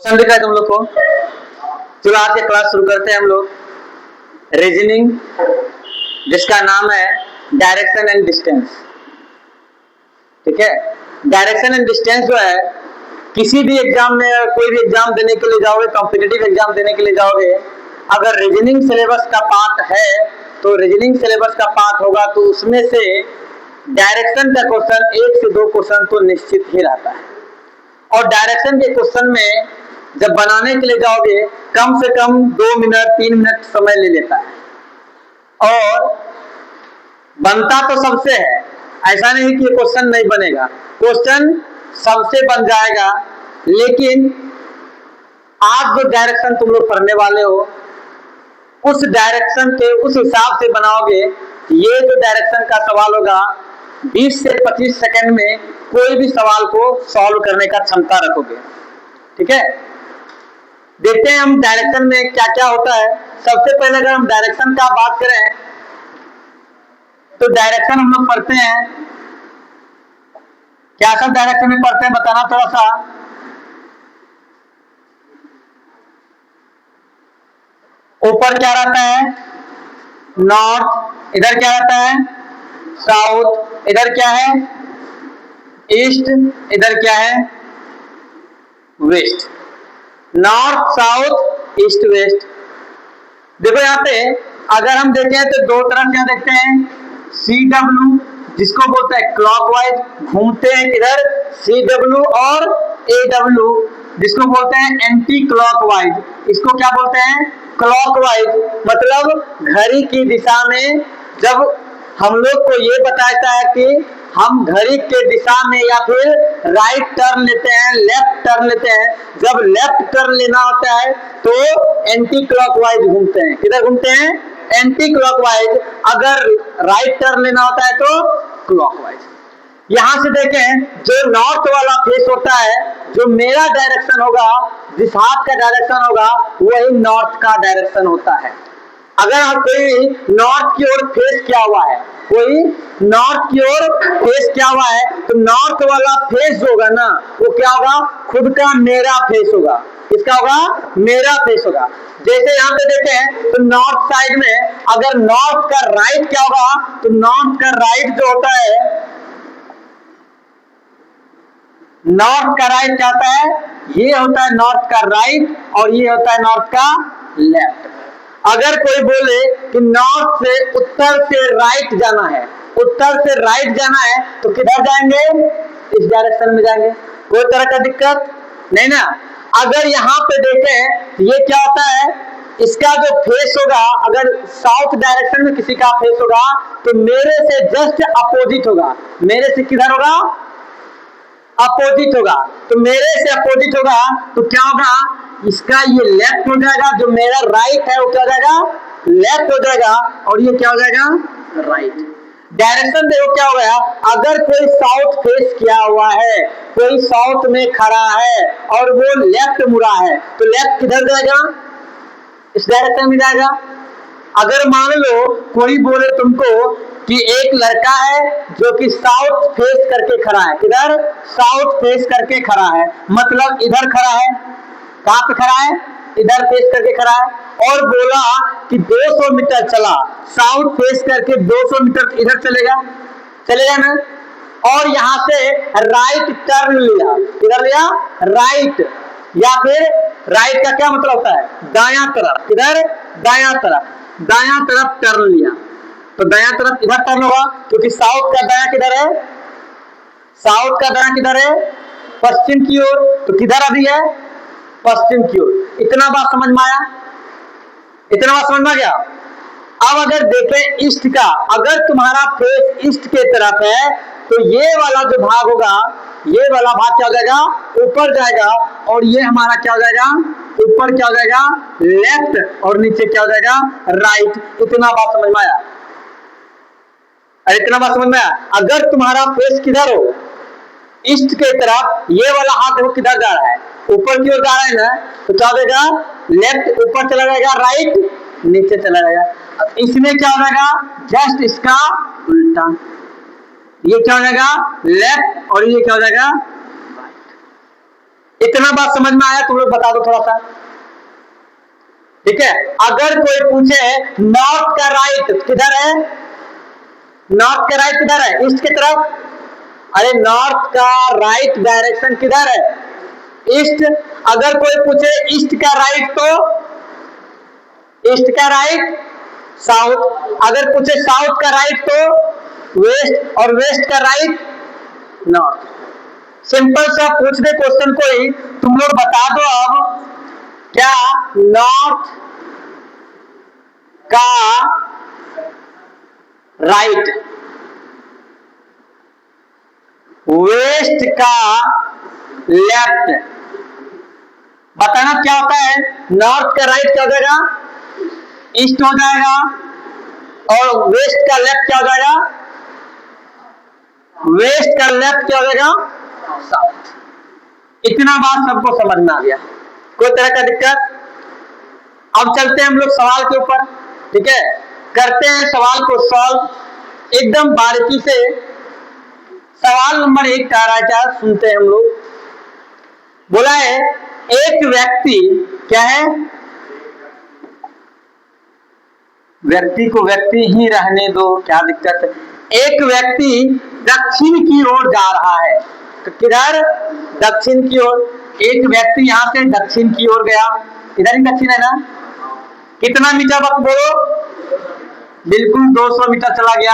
दिख रहा है तुम लोग को। चलो आज के क्लास शुरू करते हैं हम लोग रीजनिंग, जिसका नाम है डायरेक्शन एंड डिस्टेंस। ठीक है, डायरेक्शन एंड डिस्टेंस जो है किसी भी एग्जाम में, कोई भी एग्जाम देने के लिए जाओगे, कॉम्पिटिटिव एग्जाम देने के लिए जाओगे, अगर रीजनिंग सिलेबस का पार्ट है तो रीजनिंग सिलेबस का पार्ट होगा तो उसमें से डायरेक्शन का क्वेश्चन 1 से 2 क्वेश्चन तो निश्चित ही रहता है। और डायरेक्शन के क्वेश्चन में जब बनाने के लिए जाओगे कम से कम 2 मिनट 3 मिनट समय ले लेता है और बनता तो सबसे है, ऐसा नहीं कि क्वेश्चन नहीं बनेगा, क्वेश्चन सबसे बन जाएगा। लेकिन आज जो डायरेक्शन तुम लोग पढ़ने वाले हो उस डायरेक्शन के उस हिसाब से बनाओगे। ये जो डायरेक्शन का सवाल होगा 20 से 25 सेकंड में कोई भी सवाल को सॉल्व करने का क्षमता रखोगे। ठीक है, देखते हैं हम डायरेक्शन में क्या क्या होता है। सबसे पहले अगर हम डायरेक्शन का बात करें तो डायरेक्शन हम लोग पढ़ते हैं, क्या सब डायरेक्शन में पढ़ते हैं बताना थोड़ा सा। ऊपर क्या रहता है? नॉर्थ। इधर क्या रहता है? साउथ। इधर क्या है? ईस्ट। इधर क्या है? West. North, south, east, west. देखो यहाँ पे अगर हम देखें तो दो तरफ यहाँ देखते हैं CW, जिसको बोलते हैं क्लॉकवाइज, घूमते हैं इधर CW, और AW, जिसको बोलते हैं एंटी क्लॉकवाइज। इसको क्या बोलते हैं? क्लॉकवाइज। मतलब घड़ी की दिशा में जब हम लोग को ये बताता है कि हम घड़ी के दिशा में या फिर राइट टर्न लेते हैं, लेफ्ट टर्न लेते हैं। जब लेफ्ट टर्न लेना होता है तो एंटी क्लॉकवाइज घूमते हैं। किधर घूमते हैं? Anti clockwise. अगर राइट टर्न लेना होता है तो क्लॉकवाइज। यहां से देखें जो नॉर्थ वाला फेस होता है, जो मेरा डायरेक्शन होगा, जिस हाथ का डायरेक्शन होगा वही नॉर्थ का डायरेक्शन होता है। अगर कोई नॉर्थ की ओर फेस किया हुआ है, कोई नॉर्थ की ओर फेस किया हुआ है तो नॉर्थ वाला फेस जो होगा ना वो क्या होगा? खुद का मेरा फेस होगा। किसका होगा? मेरा फेस होगा। जैसे यहाँ पे देखें तो नॉर्थ साइड में अगर नॉर्थ का राइट क्या होगा तो नॉर्थ का राइट जो होता है, नॉर्थ का राइट क्या होता है? ये होता है नॉर्थ का राइट और ये होता है नॉर्थ का लेफ्ट। अगर कोई बोले कि नॉर्थ से उत्तर से राइट जाना है, उत्तर से राइट जाना है तो किधर जाएंगे? इस डायरेक्शन में जाएंगे। कोई तरह का दिक्कत नहीं ना। अगर यहाँ पे देखें ये क्या होता है, इसका जो फेस होगा, अगर साउथ डायरेक्शन में किसी का फेस होगा तो मेरे से जस्ट अपोजिट होगा। मेरे से किधर होगा? अपोजिट होगा। तो मेरे से अपोजिट होगा तो क्या होगा? इसका ये लेफ्ट हो जाएगा, जो मेरा राइट है वो क्या हो जाएगा? लेफ्ट हो जाएगा, और ये क्या हो जाएगा? राइट। डायरेक्शन देखो क्या हो गया। अगर कोई साउथ फेस किया हुआ है, कोई साउथ में खड़ा है और वो लेफ्ट मुड़ा है तो लेफ्ट किधर जाएगा? इस डायरेक्शन में जाएगा। अगर मान लो कोई बोले तुमको कि एक लड़का है जो कि साउथ फेस करके खड़ा है, किधर? साउथ फेस करके खड़ा है, मतलब इधर खड़ा है। कहां पे खड़ा है? इधर फेस करके खड़ा है। और बोला कि 200 मीटर चला, साउथ फेस करके 200 मीटर इधर चलेगा, चलेगा ना। और यहां से राइट टर्न लिया, किधर लिया? राइट। या फिर राइट का क्या मतलब होता है? दायां तरफ। किधर? दायां तरफ। दायां तरफ टर्न लिया तो दायां तरफ इधर टर्न होगा, क्योंकि साउथ का दायां किधर है? साउथ का दायां किधर है? पश्चिम की ओर। तो किधर अभी है? पश्चिम की ओर। इतना बात समझ में आया? इतना बात समझ में आ गया? अब अगर देखें ईस्ट का, अगर तुम्हारा फेस ईस्ट के तरफ है तो ये वाला जो भाग होगा, ये वाला भाग क्या हो जाएगा? ऊपर जाएगा, और ये हमारा क्या हो जाएगा? ऊपर क्या हो जाएगा? लेफ्ट, और नीचे क्या हो जाएगा? राइट। इतना बात समझ में आया? अरे इतना बात समझ में आया? अगर तुम्हारा फेस किधर हो? ईस्ट के तरफ, ये वाला हाथ देखो किधर जा रहा है? ऊपर की ओर जा रहा है ना, तो क्या हो जाएगा? लेफ्ट ऊपर चला जाएगा, राइट नीचे चला जाएगा। इसमें क्या हो जाएगा? जस्ट इसका उल्टा। ये क्या हो जाएगा? लेफ्ट, और ये क्या हो जाएगा? राइट। इतना बात समझ में आया? तुम लोग बता दो थोड़ा सा, ठीक है। अगर कोई पूछे नॉर्थ का राइट किधर है, नॉर्थ का राइट किधर है, ईस्ट की तरफ। अरे नॉर्थ का राइट डायरेक्शन किधर है, ईस्ट। अगर कोई पूछे ईस्ट का राइट तो ईस्ट का राइट साउथ, अगर पूछे साउथ का राइट तो वेस्ट, और वेस्ट का राइट नॉर्थ। सिंपल सा पूछ दे क्वेश्चन को ही, तुम लोग बता दो अब क्या नॉर्थ का राइट, वेस्ट का लेफ्ट, बताना क्या होता है। नॉर्थ का राइट क्या हो जाएगा, ईस्ट हो जाएगा, और वेस्ट का लेफ्ट क्या हो जाएगा, वेस्ट का लेफ्ट क्या हो जाएगा, साउथ। इतना बात सबको समझ में आ गया, कोई तरह का दिक्कत? अब चलते हैं हम लोग सवाल के ऊपर, ठीक है। करते हैं सवाल को सॉल्व एकदम बारीकी से। सवाल नंबर 1 कह रहा है क्या, सुनते हैं हम लोग। बोला है एक व्यक्ति, क्या है, व्यक्ति को व्यक्ति ही रहने दो, क्या दिक्कत है। एक व्यक्ति दक्षिण की ओर जा रहा है, तो किधर, दक्षिण की ओर। एक व्यक्ति यहां से दक्षिण की ओर गया, इधर ही दक्षिण है ना। कितना मीटर वक्त बोलो, बिल्कुल 200 मीटर चला गया।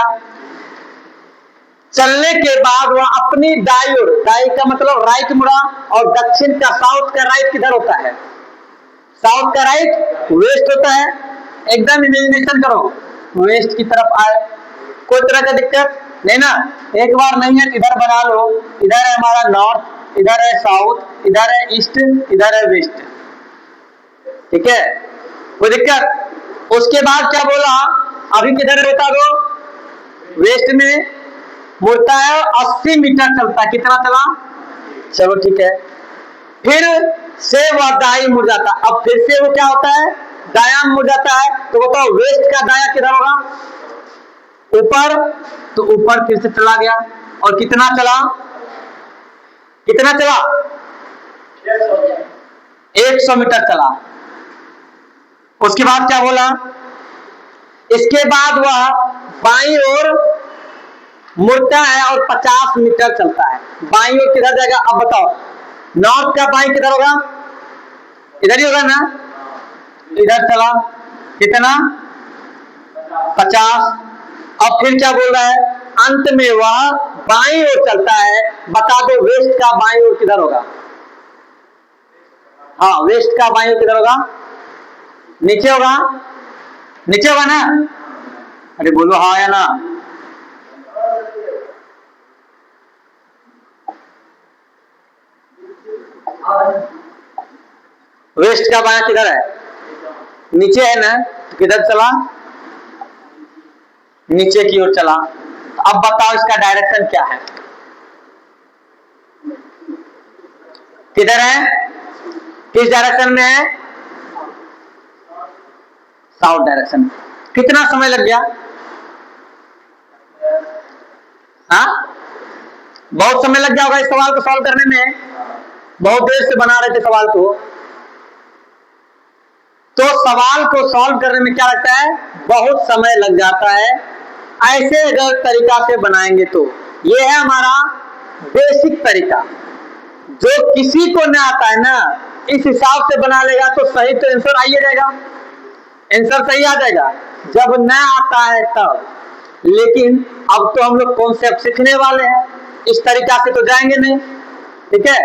चलने के बाद वह अपनी दाई ओर, दाई का मतलब राइट मुड़ा, और दक्षिण का, साउथ का राइट किधर होता है, साउथ का राइट वेस्ट होता है। एकदम इमेजिनेशन करो, वेस्ट की तरफ आए, कोई तरह का दिक्कत नहीं ना। एक बार नहीं है इधर बना लो, इधर है हमारा नॉर्थ, इधर है साउथ, इधर है ईस्ट, इधर है वेस्ट, ठीक है, कोई दिक्कत। उसके बाद क्या बोला, अभी किधर बता दो, वेस्ट में मुड़ता है, 80 मीटर चलता है। कितना चला, चलो ठीक है। फिर से वह दाई मुड़ जाता, अब फिर से वो क्या होता है, दायां मुड़ जाता है। तो बताओ वेस्ट का दाया किधर होगा, ऊपर, तो ऊपर फिर से चला गया, और कितना चला, कितना चला, 100 मीटर चला। उसके बाद क्या बोला, इसके बाद वह बाईं ओर मुड़ता है और 50 मीटर चलता है। बाईं ओर किधर जाएगा, अब बताओ, नॉर्थ का बाईं किधर होगा, इधर ही होगा ना, इधर चला, कितना, 50। अब फिर क्या बोल रहा है, अंत में वह बाईं ओर चलता है। बता दो वेस्ट का बाईं ओर किधर होगा, हाँ वेस्ट का बाईं ओर किधर होगा, नीचे होगा, नीचे होगा ना। अरे बोलो हाँ या ना। वेस्ट का बायां किधर है, नीचे है ना, तो किधर चला, नीचे की ओर चला। अब बताओ इसका डायरेक्शन क्या है, किधर है, किस डायरेक्शन में है, साउथ डायरेक्शन। कितना समय लग गया, हाँ बहुत समय लग गया होगा इस सवाल को सॉल्व करने में, बहुत देर से बना रहे थे सवाल को। तो सवाल को सॉल्व करने में क्या लगता है, बहुत समय लग जाता है। ऐसे अगर तरीका से बनाएंगे तो ये है हमारा बेसिक तरीका, जो किसी को न आता है ना, इस हिसाब से बना लेगा तो सही, तो आंसर आइए जाएगा, आंसर सही आ जाएगा। जब न आता है तब, लेकिन अब तो हम लोग कॉन्सेप्ट सीखने वाले हैं, इस तरीका से तो जाएंगे नहीं, ठीक है।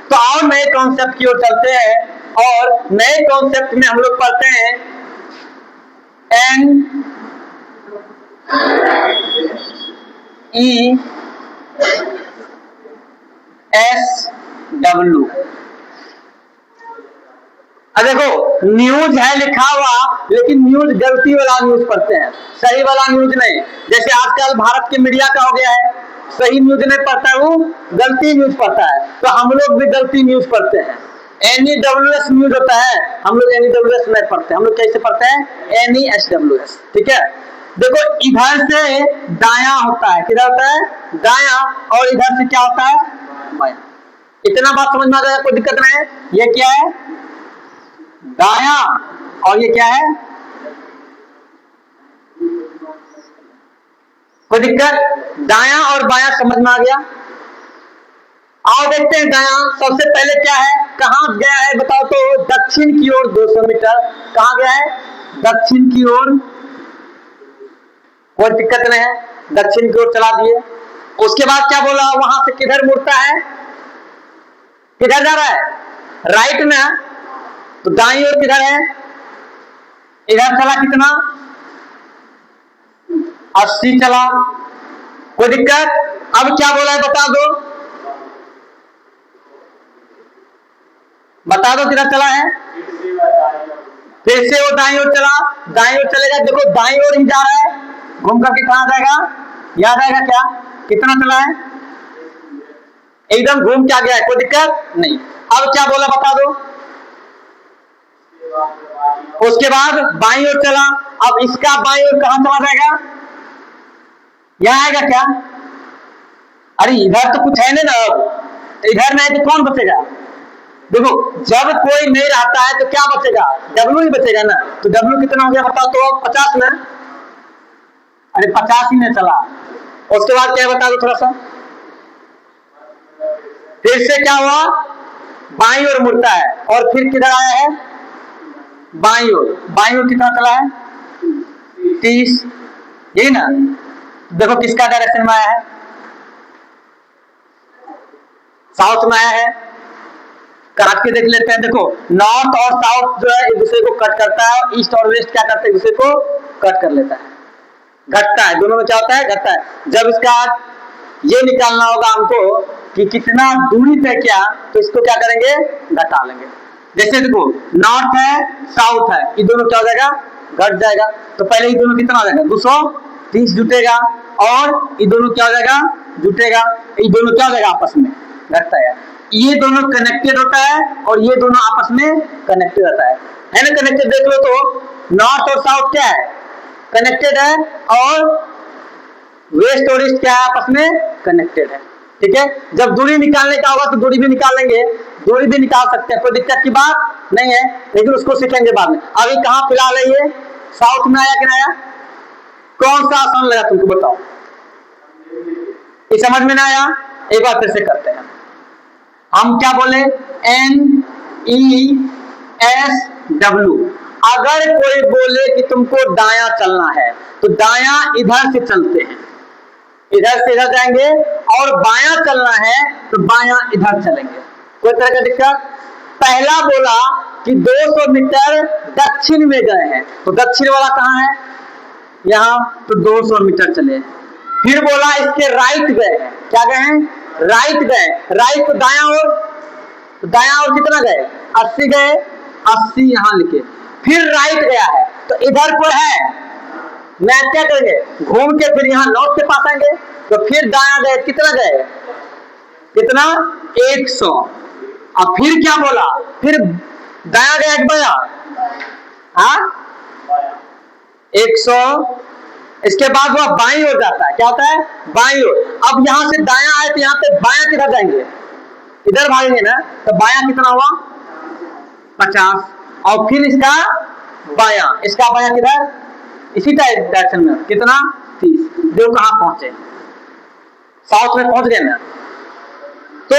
तो और नए कॉन्सेप्ट की ओर चलते हैं, और नए कॉन्सेप्ट में हम लोग पढ़ते हैं NESW। देखो न्यूज है लिखा हुआ, लेकिन न्यूज गलती वाला न्यूज पढ़ते हैं, सही वाला न्यूज नहीं। जैसे आजकल भारत के मीडिया का हो गया है, सही न्यूज नहीं पढ़ता है, वो गलती न्यूज पढ़ता है। तो हम लोग भी गलती न्यूज पढ़ते हैं। NEWS न्यूज होता है, हम लोग NEWS नहीं पढ़ते, हम लोग कैसे पढ़ते हैं, NESWS, ठीक है। देखो इधर से दायां होता है, किधर होता है, दायां, और इधर से क्या होता है, बायां। इतना बात समझ में आ जाएगा, कोई दिक्कत नहीं है। ये क्या है, दाया, और ये क्या है, कोई दिक्कत, दाया और बाया समझ में आ गया। आओ देखते हैं दाया सबसे पहले क्या है, कहां गया है बताओ तो, दक्षिण की ओर 200 मीटर। कहां गया है, दक्षिण की ओर, कोई दिक्कत नहीं है, दक्षिण की ओर चला दिए। उसके बाद क्या बोला, वहां से किधर मुड़ता है, किधर जा रहा है, राइट में, तो दाई ओर किधर है, इधर चला, कितना, 80 चला, कोई दिक्कत। अब क्या बोला है बता दो, बता दो किधर चला है, फिर से वो दाई ओर चला, दाई ओर चलेगा, देखो दाई ओर ही जा रहा है, घूम करके कहां जाएगा, याद आएगा क्या, कितना चला है, एकदम घूम के आ गया है, कोई दिक्कत नहीं। अब क्या बोला बता दो, उसके बाद बाई ओर चला, अब इसका बाई ओर कहां चला जाएगा, यहां आएगा क्या, अरे इधर तो कुछ है नहीं ना, अब इधर नहीं तो कौन बचेगा, देखो जब कोई नहीं रहता है तो क्या बचेगा, डब्ल्यू ही बचेगा ना, तो डब्ल्यू कितना हो गया बताओ तो, 50 में, अरे 50 ही में चला। उसके बाद क्या बता दो थोड़ा सा, फिर से क्या हुआ, बाई ओर मुड़ता है, और फिर किधर आया है, बाई ओर, बाई ओर कितना चला है, 30, यही ना, देखो किसका डायरेक्शन में आया है, साउथ में आया है, काट के देख लेते हैं, देखो नॉर्थ और साउथ जो है एक दूसरे को कट करता है, ईस्ट और वेस्ट क्या करते हैं, एक दूसरे को कट कर लेता है, घटता है, दोनों में क्या होता है, घटता है। जब इसका ये निकालना होगा हमको कि कितना दूरी तय किया, तो इसको क्या करेंगे, घटा लेंगे। जैसे देखो नॉर्थ है साउथ है, ये दोनों क्या हो जाएगा, घट जाएगा, तो पहले ये दोनों कितना हो जाएगा, 230 जुटेगा, और ये दोनों क्या हो जाएगा, जुटेगा, ये दोनों क्या हो जाएगा, आपस में घटता है, ये दोनों कनेक्टेड होता है, और ये दोनों आपस में कनेक्टेड होता है ना, कनेक्टेड देख लो तो नॉर्थ और साउथ क्या है, कनेक्टेड है, और वेस्ट और ईस्ट क्या है, आपस में कनेक्टेड है, ठीक है। जब दूरी निकालने का होगा तो दूरी भी निकाल लेंगे, दूरी भी निकाल सकते हैं, कोई दिक्कत की बात नहीं है, लेकिन उसको सीखेंगे बाद में। अभी कहां फिलहाल है, ये साउथ में आया कि नहीं आया, कौन सा आसान लगा तुमको बताओ, ये समझ में ना आया, एक बार फिर से करते हैं, हम क्या बोले, NESW। अगर कोई बोले कि तुमको दाया चलना है तो दाया इधर से चलते हैं, इधर से इधर जाएंगे, और बाया चलना है तो बाया इधर चलेंगे, कोई तरह का दिक्कत। पहला बोला कि 200 मीटर दक्षिण में गए हैं, तो दक्षिण वाला कहां है, यहां, तो 200 मीटर चले। फिर बोला इसके राइट गए हैं, क्या गए हैं, राइट गए, राइट तो दाया ओर, तो दाया ओर कितना गए, 80 गए, 80 यहां लिखे, फिर राइट गया है, तो इधर पर है, मैं क्या करेंगे, घूम के फिर यहां नॉर्थ के पास आएंगे, तो फिर दाया गए, कितना गए, कितना, 100, और फिर क्या बोला, फिर दाया गया एक बाया, हाँ 100, इसके बाद वह बाईं ओर जाता है, क्या होता है, बाईं ओर। अब यहां से दाया आए तो यहां पे बाया किधर जाएंगे, इधर भागेंगे ना, तो बाया कितना हुआ, 50, और फिर इसका बाया, इसका बाया किधर, इसी डायरेक्शन में, कितना, 30, देखो कहां पहुंचे, साउथ में पहुंच गए ना। तो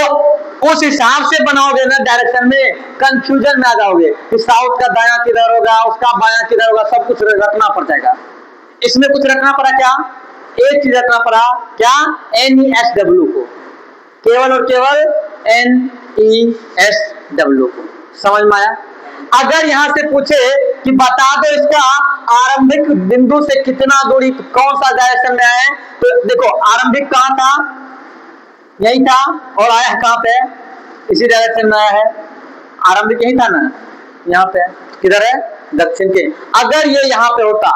उस हिसाब से बनाओगे ना डायरेक्शन में, कंफ्यूजन में आ जाओगे कि साउथ का दाया किधर होगा, उसका बाया किधर होगा, सब कुछ रखना पड़ जाएगा। इसमें कुछ रखना पड़ा क्या, एक चीज रखना पड़ा क्या, NESW को, केवल और केवल NESW को, समझ में आया। अगर यहां से पूछे कि बता दो इसका आरंभिक बिंदु से कितना दूरी, कौन सा डायरेक्शन में है, तो देखो आरंभिक कहां था, यही था, और आया कहां पे, इसी डायरेक्शन में आया है, आरंभिक यही था ना, यहाँ पे किधर है, दक्षिण के। अगर ये यहाँ पे होता,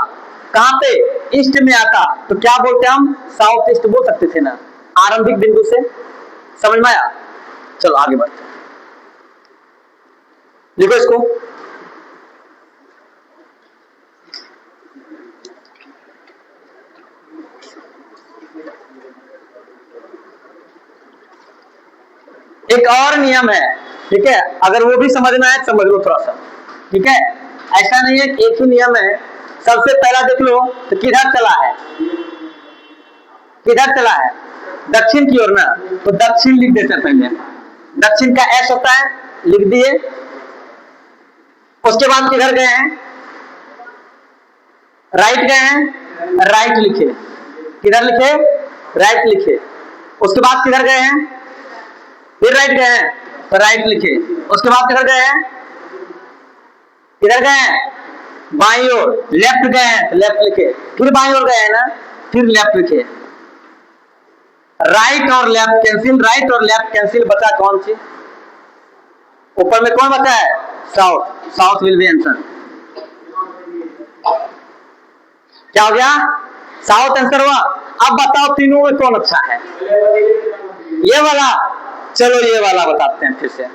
कहां पे, ईस्ट में आता, तो क्या बोलते हम, साउथ ईस्ट बोल सकते थे ना, आरंभिक बिंदु से, समझ में आया। चलो आगे बढ़ते, लिखो इसको, एक और नियम है, ठीक है, अगर वो भी समझना है समझ लो थोड़ा सा, ठीक है। ऐसा नहीं है कि एक ही नियम है। सबसे पहला देख लो तो किधर चला है, किधर चला है, दक्षिण की ओर ना, तो दक्षिण लिख देते हैं पहले। दक्षिण का एस होता है, लिख दिए। उसके बाद किधर गए हैं, राइट गए हैं, राइट लिखे। किधर लिखे, राइट लिखे। उसके बाद किधर गए हैं, फिर राइट गए हैं तो राइट लिखे। उसके बाद किधर गए हैं, किधर गए हैं, बाईं ओर। लेफ्ट गए हैं तो लेफ्ट लिखे, फिर बाईं ओर गए हैं ना, फिर लेफ्ट लिखे। राइट और लेफ्ट कैंसिल, राइट और लेफ्ट कैंसिल, बचा कौन सी, ऊपर में कौन बचा है, south. South will be answer. क्या हो गया, साउथ आंसर हुआ। अब बताओ तीनों में कौन अच्छा है, ये वाला। चलो ये वाला बताते हैं फिर से।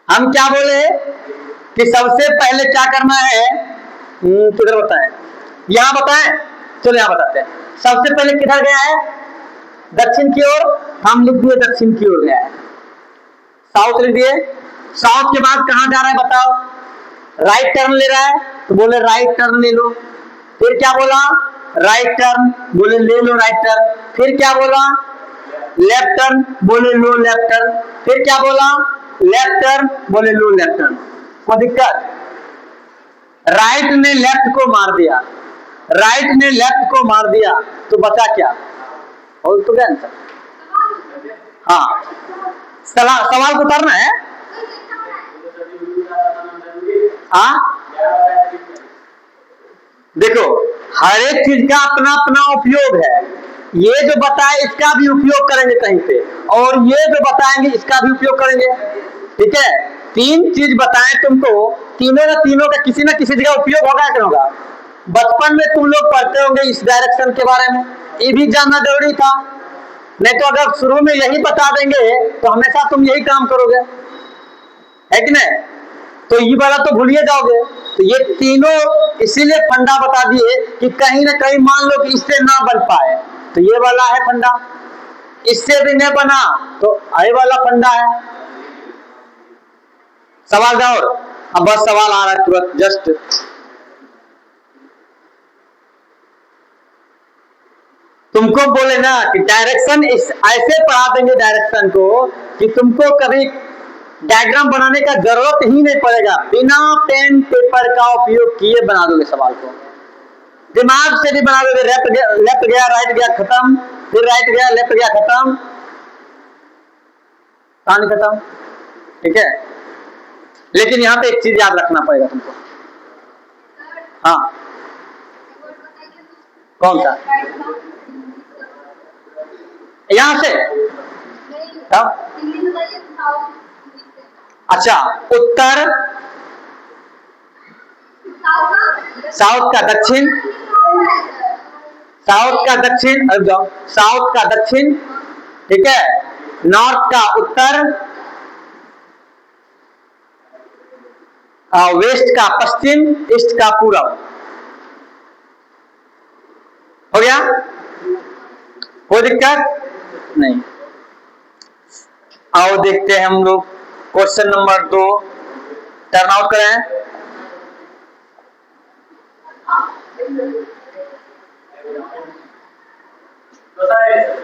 हम क्या बोले कि सबसे पहले क्या करना है, किधर बताएं, यहां बताएं, चलो यहां बताते हैं। सबसे पहले किधर गया है, दक्षिण की ओर, हम लिख दिए दक्षिण की ओर गया है, साउथ लिख दिए। साउथ के बाद कहां जा रहा है बताओ, राइट टर्न ले रहा है तो बोले राइट टर्न ले लो। फिर क्या बोला, राइट टर्न, बोले ले लो राइट टर्न। फिर क्या बोला, लेफ्ट टर्न, बोले लो लेफ्ट टर्न। फिर क्या बोला, लेफ्ट टर्न, बोले लो लेफ्ट टर्न। कोई दिक्कत, राइट ने लेफ्ट को मार दिया, राइट ने लेफ्ट को मार दिया तो बचा क्या, और तो क्या आंसर। हाँ, सवाल को करना है। हाँ देखो, हर एक चीज का अपना अपना उपयोग है। ये जो बताए इसका भी उपयोग करेंगे कहीं पे, और ये जो बताएंगे इसका भी उपयोग करेंगे, ठीक है। तीन चीज बताएं तुमको, तीनों ना तीनों का किसी ना किसी जगह उपयोग होगा क्या होगा। बचपन में तुम लोग पढ़ते होंगे इस डायरेक्शन के बारे में, ये भी जानना जरूरी था। नहीं तो अगर शुरू में यही बता देंगे तो हमेशा तुम यही काम करोगे, है कि नहीं। तो ये वाला तो भूलिए जाओगे। तो ये तीनों इसीलिए फंडा बता दिए कि कहीं ना कहीं मान लो कि इससे ना बन पाए तो ये वाला है फंडा, इससे भी नहीं बना तो ये वाला फंडा है। सवाल जाओ, अब बस सवाल आ रहा है तुरंत जस्ट। तुमको बोले ना कि डायरेक्शन इस ऐसे पढ़ा देंगे डायरेक्शन को कि तुमको कभी डायग्राम बनाने का जरूरत ही नहीं पड़ेगा, बिना पेन पेपर का उपयोग किए बना दोगे सवाल को, दिमाग से भी बना दोगे। लेफ्ट गया राइट गया खत्म, फिर राइट गया लेफ्ट गया खत्म, कहानी खत्म, ठीक है। लेकिन यहां पे एक चीज याद रखना पड़ेगा तुमको। हाँ कौन सा, यहां से तब, अच्छा उत्तर, साउथ का दक्षिण, साउथ का दक्षिण, अब जाओ, साउथ का दक्षिण, ठीक है, नॉर्थ का उत्तर, वेस्ट का पश्चिम, ईस्ट का पूरब। हो गया, कोई दिक्कत नहीं। आओ देखते हैं हम लोग क्वेश्चन नंबर 2, टर्न आउट करें।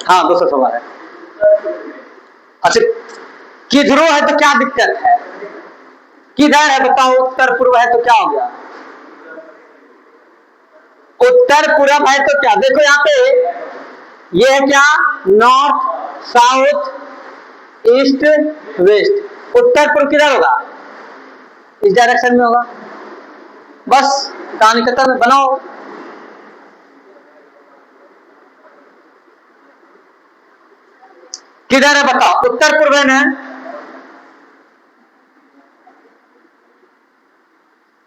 हाँ 200 सवाल है। अच्छा किधरो है तो क्या दिक्कत है, किधर है बताओ, उत्तर पूर्व है तो क्या हो गया, उत्तर पूर्व है तो क्या। देखो यहाँ पे ये है क्या, नॉर्थ साउथ ईस्ट वेस्ट, उत्तर पूर्व किधर होगा, इस डायरेक्शन में होगा। बस कहानी खत्म, बनाओ। किधर है बताओ, उत्तर पूर्व है ना,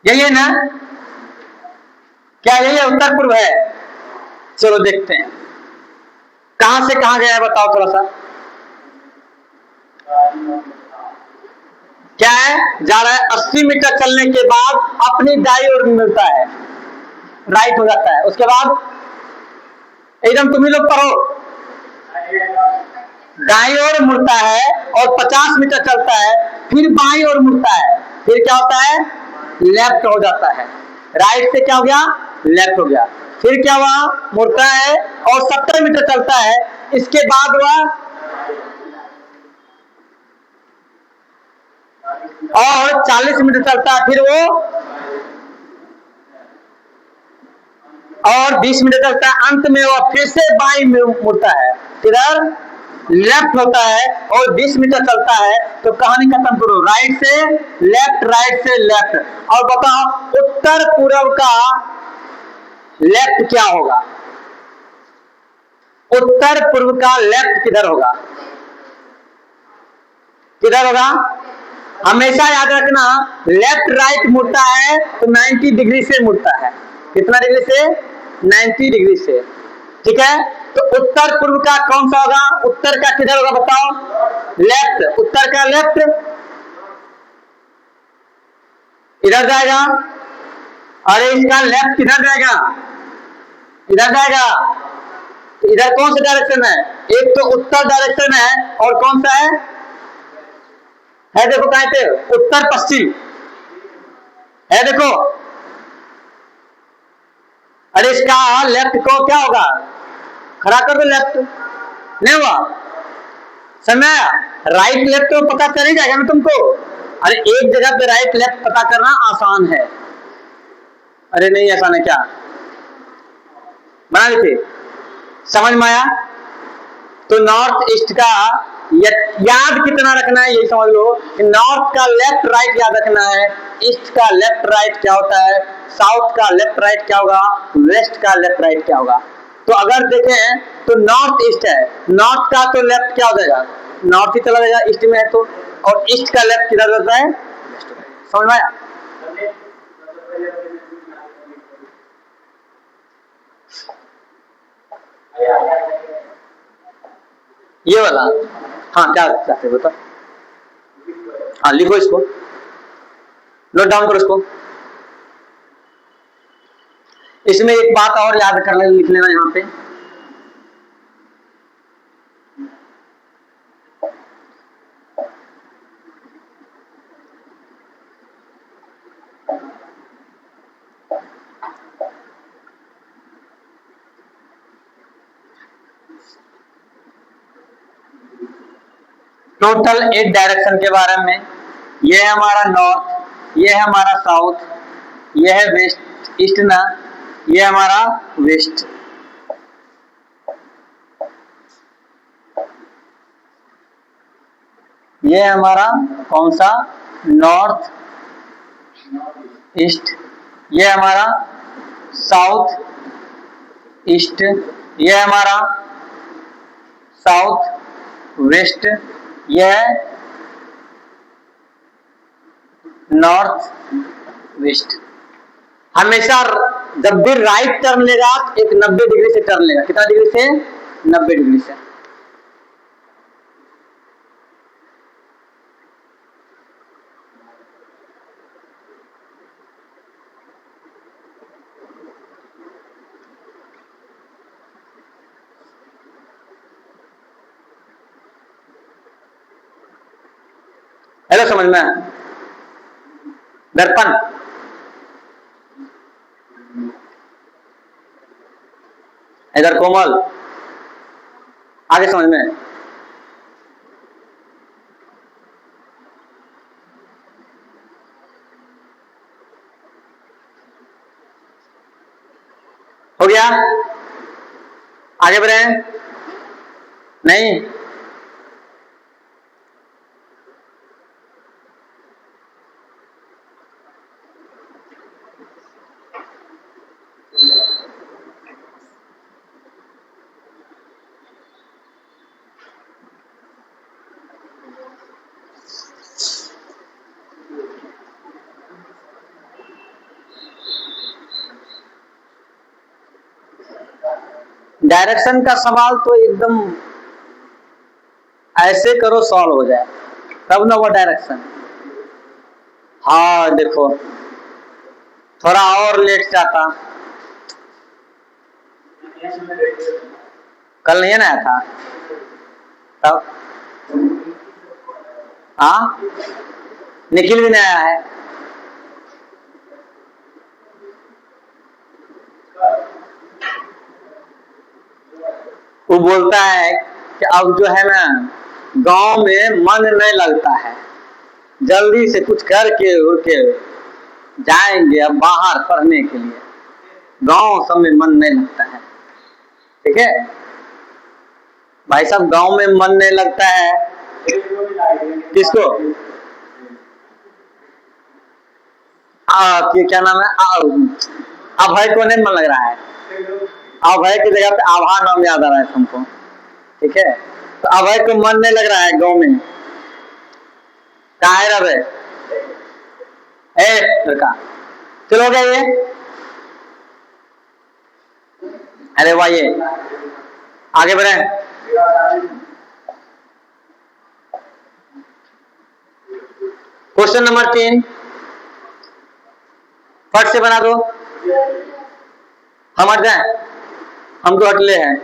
यही है ना, क्या यही है उत्तर पूर्व है। चलो देखते हैं कहां से कहां गया है बताओ थोड़ा सा, क्या है, जा रहा है 80 मीटर चलने के बाद अपनी दाई ओर मिलता है, राइट हो जाता है। उसके बाद एकदम तुम ही लोग पढ़ो, दाईं ओर मुड़ता है और 50 मीटर चलता है, फिर बाईं ओर मुड़ता है, फिर क्या होता है, लेफ्ट हो जाता है। राइट से क्या हो गया, लेफ्ट हो गया। फिर क्या हुआ, मुड़ता है और 70 मीटर चलता है, इसके बाद हुआ और 40 मीटर चलता है, फिर वो और 20 मीटर चलता है, अंत में वो फिर से बाईं में मुड़ता है, इधर लेफ्ट होता है और 20 मीटर चलता है। तो कहानी खत्म करो, राइट से लेफ्ट, राइट से लेफ्ट। और बताओ उत्तर पूर्व का लेफ्ट क्या होगा, उत्तर पूर्व का लेफ्ट किधर होगा, किधर होगा, हमेशा याद रखना। लेफ्ट राइट मुड़ता है तो 90 डिग्री से मुड़ता है, कितना डिग्री से, 90 डिग्री से, ठीक है। तो उत्तर पूर्व का कौन सा होगा, उत्तर का किधर होगा बताओ, लेफ्ट, उत्तर का लेफ्ट इधर जाएगा, अरे इसका लेफ्ट किधर जाएगा, इधर जाएगा। तो इधर कौन सा डायरेक्शन है, एक तो उत्तर डायरेक्शन है और कौन सा है देखो कहीं पे उत्तर पश्चिम है, देखो। अरे इसका लेफ्ट को क्या होगा, खड़ा कर दो, लेफ्ट नहीं हुआ, समय राइट लेफ्ट तो पता चल ही जाएगा ना तुमको। अरे एक जगह पे राइट लेफ्ट पता करना आसान है, अरे नहीं आसान है क्या, बना देते, समझ में आया। तो नॉर्थ ईस्ट का याद कितना रखना है यही समझ लो कि नॉर्थ का लेफ्ट राइट याद रखना है, ईस्ट का लेफ्ट राइट क्या होता है, साउथ का लेफ्ट राइट क्या होगा, वेस्ट का लेफ्ट राइट क्या होगा। तो अगर देखें तो नॉर्थ ईस्ट है, नॉर्थ का तो लेफ्ट क्या हो जाएगा, नॉर्थ ही चला जाएगा, ईस्ट में है तो, और ईस्ट का लेफ्ट किधर होता है, समझ में आया। ये वाला, हाँ क्या चाहते हो बता, हाँ लिखो इसको, नोट डाउन करो इसको। इसमें एक बात और याद करने लिख लेना यहाँ पे, टोटल 8 डायरेक्शन के बारे में। यह है हमारा नॉर्थ, यह है हमारा साउथ, यह है वेस्ट, ईस्ट ना, यह हमारा वेस्ट। यह हमारा कौन सा, नॉर्थ ईस्ट, यह हमारा साउथ ईस्ट, यह हमारा साउथ वेस्ट, यह नॉर्थ वेस्ट। हमेशा जब भी राइट टर्न लेगा एक 90 डिग्री से टर्न लेगा, कितना डिग्री से, 90 डिग्री से। हेलो समझ में, दर्पण इधर कोमल, आगे समझ में, हो गया, आगे बढ़े, नहीं डायरेक्शन का सवाल तो एकदम ऐसे करो सॉल्व हो जाए, तब ना वो डायरेक्शन। हाँ देखो थोड़ा और लेट जाता, कल नहीं ना आया था, तब हाँ, निखिल भी नहीं आया है। वो बोलता है कि अब जो है ना गांव में मन नहीं लगता है, जल्दी से कुछ करके उड़ के जाएंगे अब बाहर पढ़ने के लिए, गांव सब में मन नहीं लगता है। ठीक है भाई साहब, गांव में मन नहीं लगता है। किसको? क्या नाम है? अभय को नहीं मन लग रहा है। अभय की जगह पे आभा नाम याद आ रहा है तुमको। ठीक है, तो अभय को मन नहीं लग रहा है गांव में। कहा है अभय? लड़का चलो गया ये। अरे वाह, ये आगे बढ़े। क्वेश्चन नंबर 3 फट से बना दो। हम हट जाए, हम तो हटले हैं।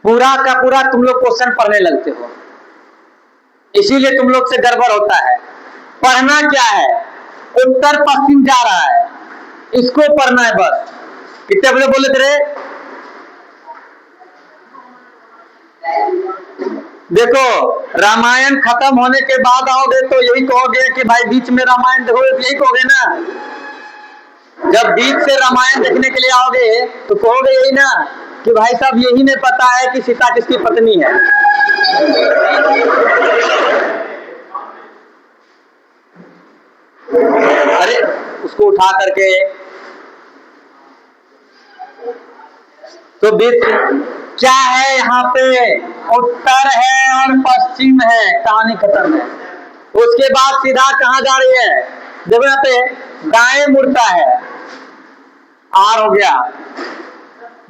पूरा का पूरा तुम लोग क्वेश्चन पढ़ने लगते हो, इसीलिए तुम लोग से गड़बड़ होता है। पढ़ना क्या है? उत्तर पश्चिम जा रहा है, इसको पढ़ना है बस। कितने बजे बोले थे? देखो, रामायण खत्म होने के बाद आओगे तो यही कहोगे कि भाई बीच में रामायण देखो, यही कहोगे ना। जब बीच से रामायण देखने के लिए आओगे तो कहोगे यही ना कि भाई साहब यही नहीं पता है कि सीता किसकी पत्नी है। अरे उसको उठा करके तो बीच क्या है यहाँ पे? उत्तर है और पश्चिम है, कहानी खत्म है। उसके बाद सीधा कहाँ जा रही है? देखो यहाँ पे दाएं मुड़ता है, आर हो गया।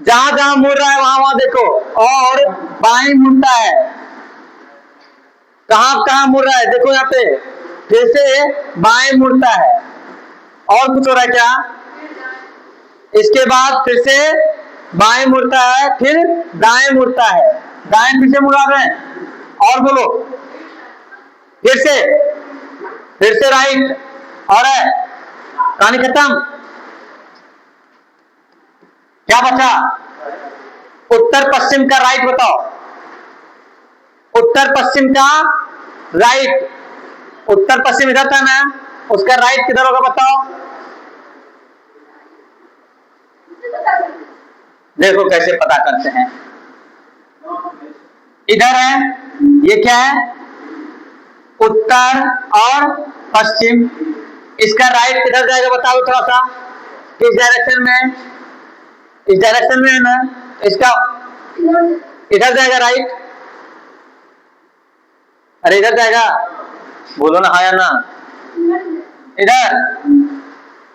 जहां जहां मुड़ रहा है वहां वहां देखो, और बाएं मुड़ता है। कहां कहां मुड़ रहा है देखो यहाँ पे, फिर से बाएं मुड़ता है। और कुछ हो रहा है क्या? इसके बाद फिर से बाएं मुड़ता है, फिर दाएं मुड़ता है, दाएं फिर से मुड़ा रहे हैं। और बोलो, फिर से राइट, और है कहानी खत्म। क्या बचा? उत्तर पश्चिम का राइट बताओ। उत्तर पश्चिम का राइट, उत्तर पश्चिम इधर था ना, उसका राइट किधर होगा बताओ। देखो कैसे पता करते हैं। इधर है, ये क्या है? उत्तर और पश्चिम। इसका राइट किधर जाएगा बताओ थोड़ा सा, किस डायरेक्शन में? इस डायरेक्शन में है ना, इसका इधर जाएगा राइट। अरे इधर जाएगा, बोलो ना हाँ या ना। इधर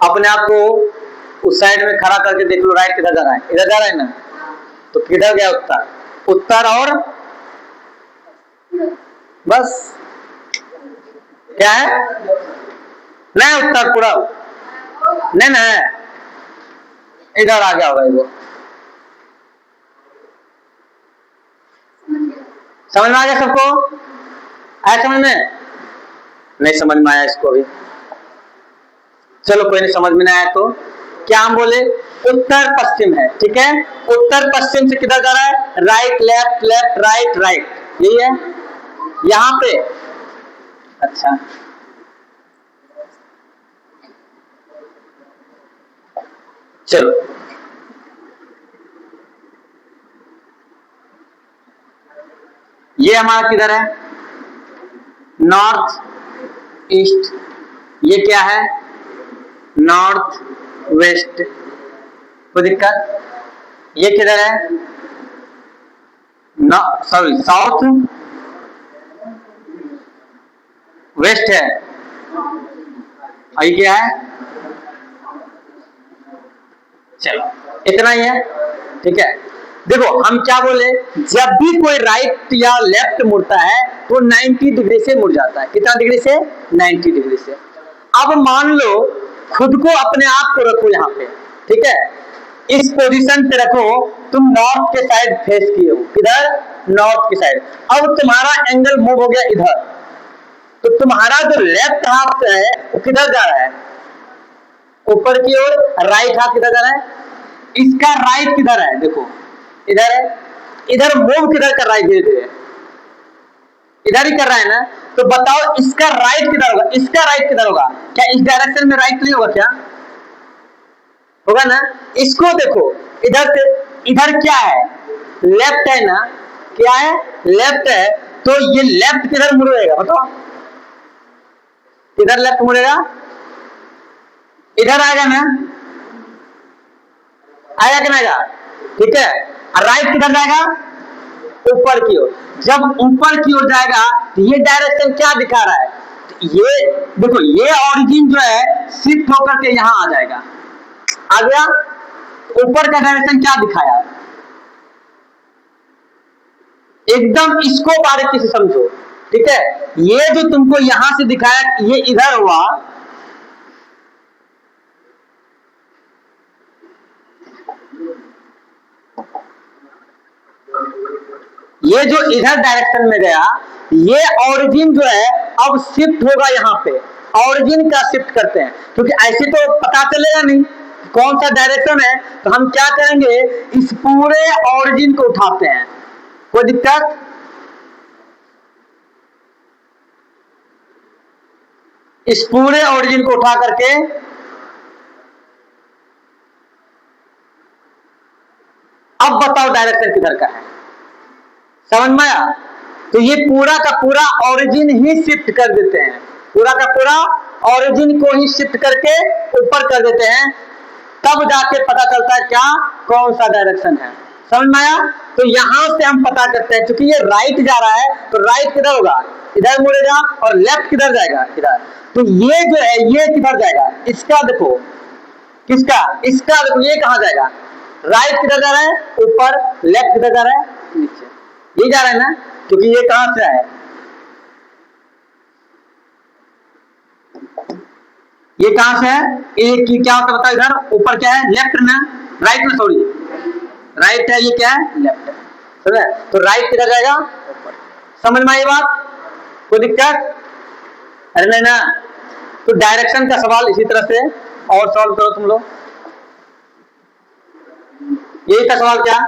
अपने आप को उस साइड में खड़ा करके देख लो, राइट किधर जा रहा है? इधर जा रहा है ना, तो किधर गया उत्तर? उत्तर और बस। क्या है? नहीं उत्तर पूरा नहीं ना, इधर आ गया होगा वो। समझ में आ गया सबको? आया समझ में? नहीं समझ में आया इसको भी, चलो कोई नहीं, समझ में नहीं आया तो क्या हम बोले? उत्तर पश्चिम है। ठीक है, उत्तर पश्चिम से किधर जा रहा है? Right left, left right, right, यही है यहां पे। अच्छा, चलो ये हमारा किधर है? North east. ये क्या है? North west. कोई दिक्कत? ये किधर है? सॉरी साउथ वेस्ट है। और ये क्या है? चलो इतना ही है, ठीक है। देखो हम क्या बोले, जब भी कोई राइट या लेफ्ट मुड़ता है तो 90 डिग्री से मुड़ जाता है। कितना डिग्री से? 90 डिग्री से। अब मान लो खुद को, अपने आप को रखो यहाँ पे, ठीक है, इस पोजीशन पे रखो, तुम नॉर्थ के साइड फेस किए हो। किधर? नॉर्थ की साइड। अब तुम्हारा एंगल मूव हो गया इधर, तो तुम्हारा जो लेफ्ट हाथ है वो किधर जा रहा है? ऊपर की ओर। राइट हाथ किधर जा रहा है? इसका राइट किधर है? देखो इधर है। इधर मूव किधर कर रहा है? धीरे धीरे इधर ही कर रहा है ना। तो बताओ इसका राइट किधर होगा? इसका राइट किधर होगा? क्या इस डायरेक्शन में राइट नहीं होगा? क्या होगा ना। इसको देखो, इधर से इधर क्या है? लेफ्ट है ना। क्या है? लेफ्ट है। तो ये लेफ्ट किधर मुड़ेगा? बताओ किधर लेफ्ट मुड़ेगा? इधर आएगा ना, आएगा कि नहीं आएगा? ठीक है। राइट किधर जाएगा? ऊपर की ओर। जब ऊपर की ओर जाएगा तो ये डायरेक्शन क्या दिखा रहा है? ये देखो, ये ऑरिजिन जो है शिफ्ट होकर के यहां आ जाएगा। आ गया। ऊपर का डायरेक्शन क्या दिखाया? एकदम इसको बारीकी से समझो, ठीक है। ये जो तुमको यहां से दिखाया ये इधर हुआ, ये जो इधर डायरेक्शन में गया, ये ऑरिजिन जो है अब शिफ्ट होगा यहाँ पे। ऑरिजिन का शिफ्ट करते हैं, क्योंकि ऐसे तो पता चलेगा नहीं कौन सा डायरेक्शन है। तो हम क्या करेंगे, इस पूरे ऑरिजिन को उठाते हैं। कोई दिक्कत? इस पूरे ऑरिजिन को उठा करके अब बताओ डायरेक्शन किधर का है? समझ में आया? तो ये पूरा का पूरा ऑरिजिन ही शिफ्ट कर देते हैं। पूरा का पूरा ऑरिजिन को ही शिफ्ट करके ऊपर कर देते हैं, तब जाके पता चलता है क्या कौन सा डायरेक्शन है। समझ में आया? तो यहां से हम पता करते हैं, क्योंकि ये राइट जा रहा है तो राइट किधर होगा? इधर मुड़ेगा। और लेफ्ट किधर जाएगा? इधर। तो ये जो है ये किधर जाएगा? इसका देखो, किसका? इसका देखो, ये कहां जाएगा? राइट किधर जा रहा है? ऊपर। लेफ्ट किधर जा रहा है? नीचे। ये जा रहा है ना, क्योंकि ये कहां से है? ये कहां से है? ये क्या होता है बताओ? इधर ऊपर क्या है? लेफ्ट ना, राइट में, सॉरी राइट है। ये क्या है? लेफ्ट है। समझ? तो राइट किधर जाएगा? ऊपर। समझ में आई बात? कोई दिक्कत? अरे नहीं ना। तो डायरेक्शन का सवाल इसी तरह से और सॉल्व करो तुम लोग। यही था सवाल क्या?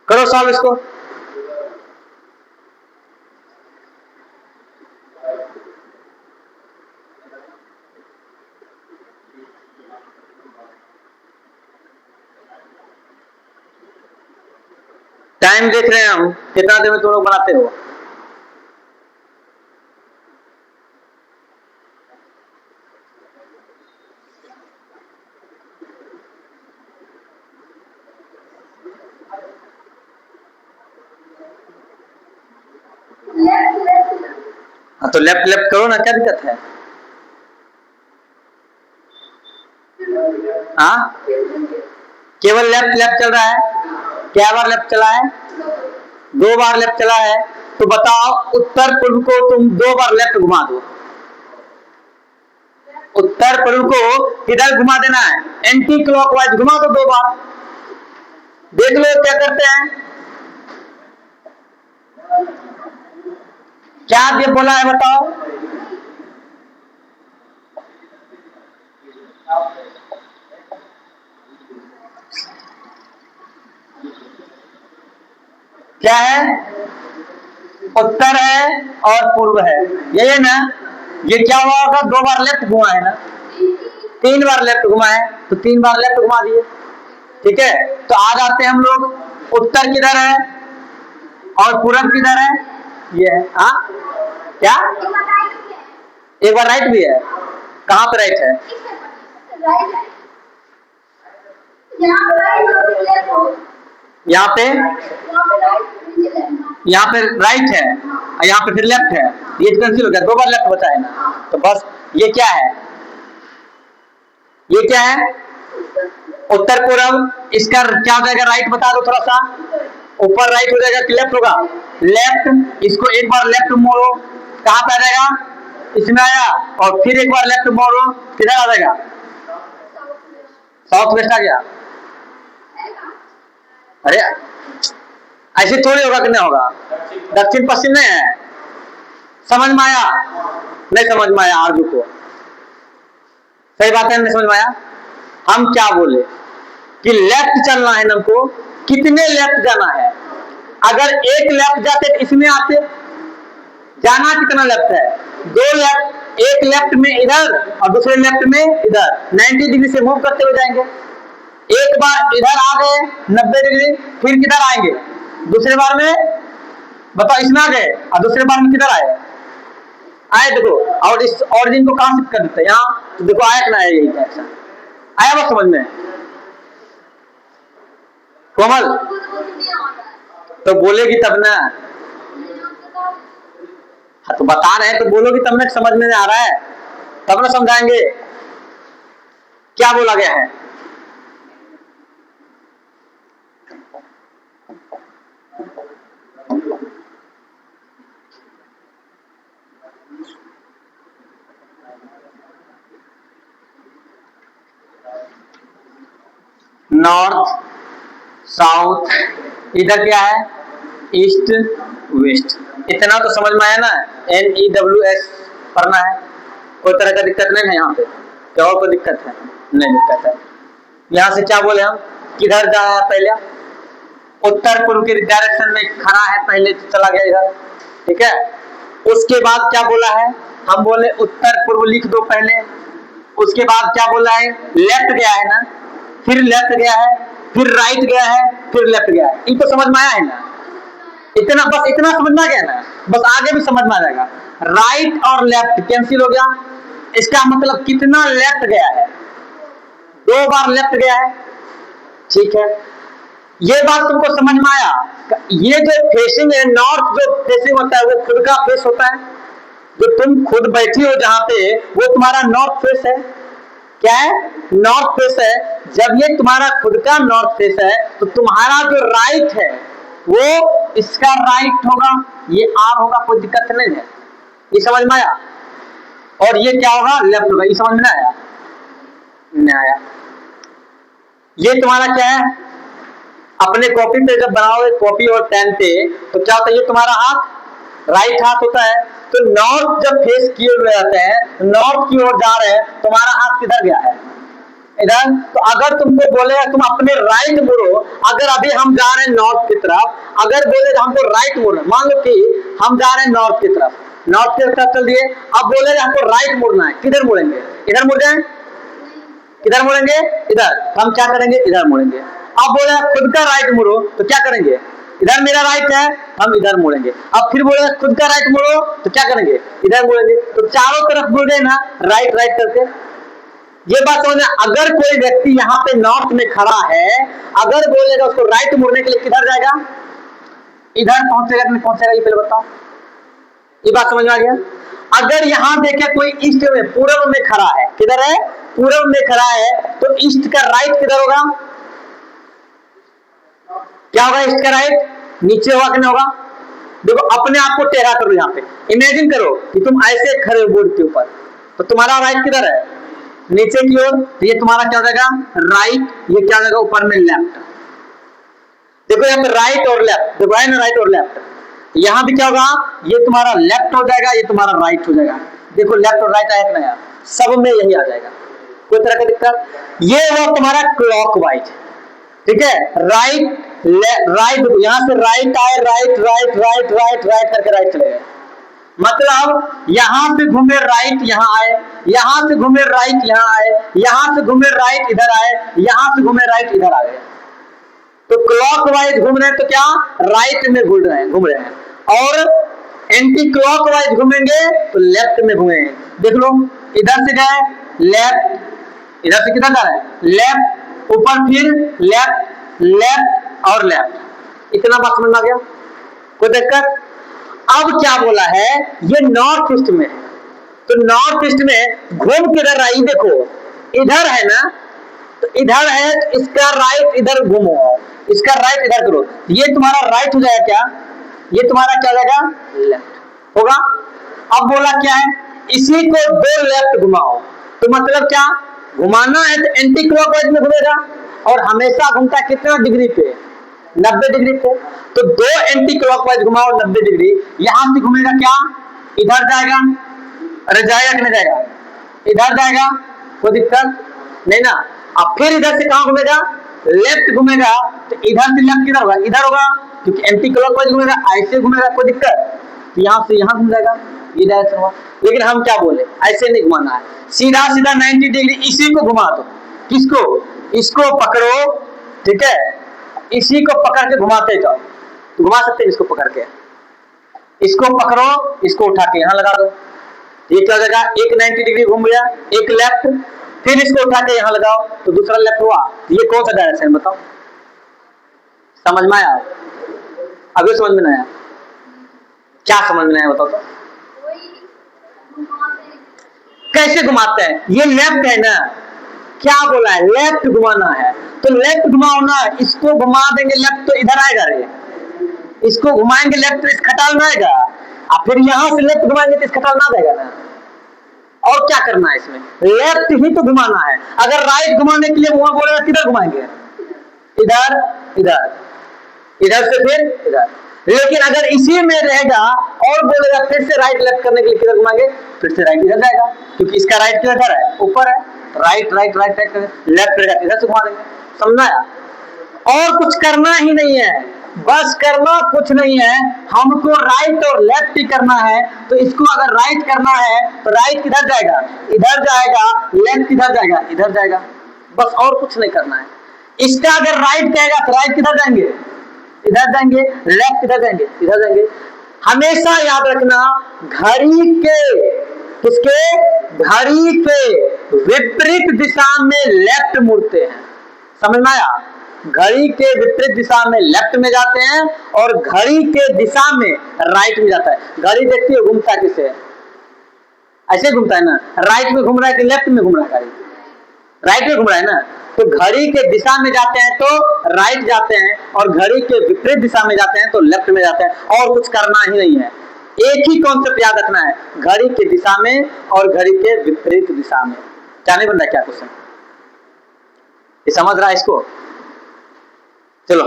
करो सॉल्व इसको। टाइम देख रहे हैं हम, कितना देर में तुम लोग बनाते हो? हाँ तो लेफ्ट लेफ्ट करो ना, क्या दिक्कत है? हाँ केवल लेफ्ट लेफ्ट चल रहा है। क्या बार लेफ्ट चला है? 2 बार लेफ्ट चला है। तो बताओ उत्तर पूर्व को तुम 2 बार लेफ्ट घुमा दो। उत्तर पूर्व को किधर घुमा देना है? एंटी क्लॉकवाइज घुमा दो 2 बार। देख लो क्या करते हैं। क्या ये बोला है बताओ? क्या है? उत्तर है और पूर्व है, यही है ना। ये क्या हुआ होगा? 2 बार लेफ्ट घुमा है ना, 3 बार लेफ्ट घुमा है, तो 3 बार लेफ्ट घुमा दिए। ठीक है। तो आज आते हैं हम लोग, उत्तर किधर है और पूरब किधर है? ये है। हाँ क्या? एक बार राइट भी है। कहाँ पे राइट है? यहाँ पे राइट है, यहाँ पे फिर लेफ्ट है। ये कैंसिल हो गया, 2 बार लेफ्ट बचा है ना। तो बस ये क्या है, ये क्या है, उत्तर पूर्व। इसका क्या हो जाएगा, राइट बता दो थोड़ा सा, ऊपर राइट हो जाएगा कि लेफ्ट होगा, लेफ्ट। इसको एक बार लेफ्ट मोड़ो, कहां पे आ जाएगा, इसमें आया, और फिर एक बार लेफ्ट मोड़ो, किधर आ जाएगा, साउथ वेस्ट आ गया। अरे ऐसे थोड़ी होगा कि नहीं होगा, दक्षिण पश्चिम नहीं है, समझ में आया, नहीं समझ में आया, आर्जू को सही बात है, नहीं समझ में आया। हम क्या बोले कि लेफ्ट चलना है हमको, कितने लेफ्ट जाना है, अगर एक लेफ्ट जाते तो इसमें आते, जाना कितना लेफ्ट है, दो लेफ्ट, एक लेफ्ट में इधर और दूसरे लेफ्ट में इधर, 90 डिग्री से मूव करते हुए जाएंगे। एक बार इधर आ गए 90 डिग्री, फिर किधर आएंगे, दूसरे बार में बताओ, इसमें आ गए और दूसरे बार में किधर आए, आए देखो, और इस ऑरिजिन को कहां शिफ्ट कर देते हैं, यहाँ तो देखो आया कि ना आया, यही डायरेक्शन आया, बस समझ में कोमल, तो बोलेगी तब ना, हाँ तो बता रहे हैं तो बोलोगी तब ना, समझ में नहीं आ रहा है तब ना समझाएंगे क्या बोला गया है। नॉर्थ साउथ, इधर क्या है, ईस्ट वेस्ट, इतना तो समझ में आया ना, NEWS पढ़ना है, कोई तरह का दिक्कत नहीं है यहाँ पे, क्या और कोई दिक्कत है, नहीं दिक्कत है। यहाँ से क्या बोले हम, किधर जा रहा है, पहले उत्तर पूर्व के डायरेक्शन में खड़ा है, पहले चला गया इधर, ठीक है। उसके बाद क्या बोला है, हम बोले उत्तर पूर्व लिख दो पहले, उसके बाद क्या बोला है, लेफ्ट गया है ना, फिर लेफ्ट गया है, फिर राइट गया है, फिर लेफ्ट गया है, ये तो समझ में आया है ना, इतना बस, इतना समझ में आ गया ना, बस आगे भी समझ में आ जाएगा। राइट और लेफ्ट कैंसिल हो गया, इसका मतलब कितना लेफ्ट गया है, 2 बार लेफ्ट गया है, ठीक है। ये बात तुमको समझ में आया, ये जो फेसिंग है, नॉर्थ जो फेसिंग होता है वो खुद का फेस होता है, जो तुम खुद बैठी हो जहां पे, वो तुम्हारा नॉर्थ फेस है, क्या है, नॉर्थ फेस है। जब ये तुम्हारा खुद का नॉर्थ फेस है तो तुम्हारा जो राइट है वो इसका राइट होगा, ये आर होगा, कोई दिक्कत नहीं है, ये समझ में आया। और ये क्या होगा, लेफ्ट होगा, ये समझ में आया, नहीं आया। ये तुम्हारा क्या है, अपने कॉपी पे जब बनाओगे, कॉपी और पेन पे, तो क्या होता है, ये तुम्हारा हाथ राइट हाथ होता है, तो नॉर्थ जब फेस किए हुए रहते हैं, नॉर्थ की ओर जा रहे हैं, तुम्हारा हाथ किधर गया है, इधर। तो अगर तुमको बोले तुम अपने राइट मुड़ो, अगर अभी हम जा रहे हैं नॉर्थ की तरफ, अगर बोले हमको राइट मुड़ना, मान लो कि हम जा रहे हैं नॉर्थ की तरफ, नॉर्थ की तरफ चल दिए, अब बोले हमको राइट मुड़ना है, किधर मुड़ेंगे, इधर मुड़ जाए, किधर मुड़ेंगे, इधर, हम क्या करेंगे, इधर मुड़ेंगे। अब बोले खुद का राइट मुड़ो, तो क्या करेंगे, इधर मेरा राइट है, हम इधर मुड़ेंगे। अब फिर बोले खुद का राइट मुड़ो, तो क्या करेंगे, इधर मुड़ेंगे। तो चारों तरफ मुड़ गए ना, राइट राइट करके। ये बात समझना, अगर कोई व्यक्ति यहाँ पे नॉर्थ में खड़ा है, अगर बोलेगा उसको राइट मुड़ने के लिए, किधर जाएगा, इधर पहुंचेगा कि नहीं पहुंचेगा, ये पहले बताओ, ये बात समझ में आ गया। अगर यहाँ देखे कोई ईस्ट में, पूर्व में खड़ा है, किधर है, पूर्व में खड़ा है, तो ईस्ट का राइट किधर होगा, क्या होगा, ईस्ट का राइट नीचे होगा कि नहीं होगा। देखो अपने आप को टेढ़ा करो, यहाँ पे इमेजिन करो कि तुम ऐसे खड़े हो बोर्ड के ऊपर, तो तुम्हारा राइट किधर है, नीचे की ओर, तो ये तुम्हारा क्या हो जाएगा, राइट, ये क्या हो जाएगा, ऊपर में लेफ्ट। देखो यहाँ पे राइट और लेफ्ट, देखो है ना, राइट और लेफ्ट, यहाँ भी क्या होगा, ये तुम्हारा लेफ्ट हो जाएगा, ये तुम्हारा राइट हो जाएगा। देखो लेफ्ट और राइट आया ना, सब में यही आ जाएगा, कोई तरह का दिक्कत। ये वो तुम्हारा क्लॉकवाइज, ठीक है, राइट राइट, यहां से राइट आए, right right right right right करके राइट चले गए, मतलब यहां से घूमे राइट यहां आए, यहां से घूमे राइट यहां आए, यहां से घूमे राइट इधर आए, यहां से घूमे राइट इधर आ गए। तो क्लॉकवाइज घूम रहे हैं, तो क्या राइट में घूम रहे हैं, और एंटी क्लॉकवाइज घूमेंगे तो लेफ्ट में घूमेंगे। देख लो, इधर से गए लेफ्ट, इधर से किधर जा रहे हैं, लेफ्ट, ऊपर फिर लेफ्ट, लेफ्ट और लेफ्ट, इतना बात समझ में आ गया, कोई दिक्कत। अब क्या बोला है, ये नॉर्थ ईस्ट में है, तो नॉर्थ ईस्ट में घूम किधर रहा है, देखो इधर है ना, तो इधर है, तो इसका राइट इधर घूमो, इसका राइट इधर करो, ये तुम्हारा राइट हो जाएगा क्या, ये तुम्हारा क्या हो जाएगा, लेफ्ट होगा। अब बोला क्या है, इसी को दो लेफ्ट घुमाओ, तो मतलब क्या, घुमाना है तो एंटी क्लॉकवाइज में घूमेगा, और हमेशा घूमता है कितना डिग्री पे, 90 डिग्री पे। तो दो एंटी क्लॉकवाइज घुमाओ 90 डिग्री, यहां से घूमेगा क्या, इधर जाएगा, अरे जाएगा कि नहीं जाएगा, इधर जाएगा, कोई दिक्कत नहीं ना। अब फिर इधर से कहां घूमेगा, लेफ्ट घूमेगा, तो इधर से लेफ्ट किधर होगा, इधर होगा, क्योंकि एंटी क्लॉकवाइज घूमेगा, ऐसे घूमेगा, कोई दिक्कत, तो यहां से यहां घूम जाएगा, ये डायरेक्शन हुआ। लेकिन हम क्या बोले, ऐसे नहीं घुमाना है, सीधा सीधा 90 डिग्री इसी को घुमा दो, किसको, इसको पकड़ो, ठीक है, इसी को पकड़ के घुमाते जाओ, तो घुमा सकते हैं इसको पकड़ के, इसको पकड़ो, इसको उठा के यहां लगा दो, ये क्या जगह, एक 90 डिग्री घूम गया, एक लेफ्ट, फिर इसको उठा के यहां लगाओ, तो दूसरा लेफ्ट हुआ। ये कौन सा डायरेक्शन बताओ, समझ में आया, अभी समझ में नहीं आया, क्या समझ में आया बताओ तो, कैसे घुमाते हैं, ये लेफ्ट है ना, क्या बोला है, लेफ्ट घुमाना है, तो लेफ्ट घुमाओ ना, इसको घुमा देंगे लेफ्ट तो इधर आएगा रे, इसको घुमाएंगे लेफ्ट तो इस खटाल में आएगा, और फिर यहां से लेफ्ट घुमाएंगे तो इस खटाल ना देगा ना। और क्या करना है इसमें, लेफ्ट ही तो घुमाना है, अगर राइट घुमाने के लिए वहां बोलेगा किधर घुमाएंगे, इधर, इधर, इधर से फिर इधर। लेकिन अगर इसी में रहेगा और बोलेगा फिर से राइट लेफ्ट करने के लिए किधर घुमाएंगे, फिर से राइट इधर जाएगा, क्योंकि इसका राइट किधर है, ऊपर है, right right right right left रहेगा, इधर से घुमा देंगे, समझा। और कुछ करना ही नहीं है, बस करना कुछ नहीं है, हमको राइट और लेफ्ट ही करना है। तो इसको अगर राइट करना है तो राइट किधर जाएगा, इधर जाएगा, लेफ्ट किधर जाएगा, इधर जाएगा, बस और कुछ नहीं करना है। इसका अगर राइट कहेगा तो राइट किधर जाएंगे, इधर जाएंगे, लेफ्ट किधर जाएंगे, इधर जाएंगे। हमेशा याद रखना, घड़ी के, किसके, घड़ी के विपरीत दिशा में लेफ्ट मुड़ते हैं, समझ में आया, घड़ी के विपरीत दिशा में लेफ्ट में जाते हैं और घड़ी के दिशा में राइट में जाता है। घड़ी देखती है घूमता किसे, ऐसे घूमता है ना, राइट में घूम रहा है कि लेफ्ट में घूम रहा है, गाड़ी राइट में घूम रहा है ना, तो घड़ी के दिशा में जाते हैं तो राइट जाते हैं, और घड़ी के विपरीत दिशा में जाते हैं तो लेफ्ट में जाते हैं, और कुछ करना ही नहीं है। एक ही कॉन्सेप्ट याद रखना है, घड़ी के दिशा में और घड़ी के विपरीत दिशा में। क्या नहीं बन रहा, क्या क्वेश्चन, ये समझ रहा है इसको, चलो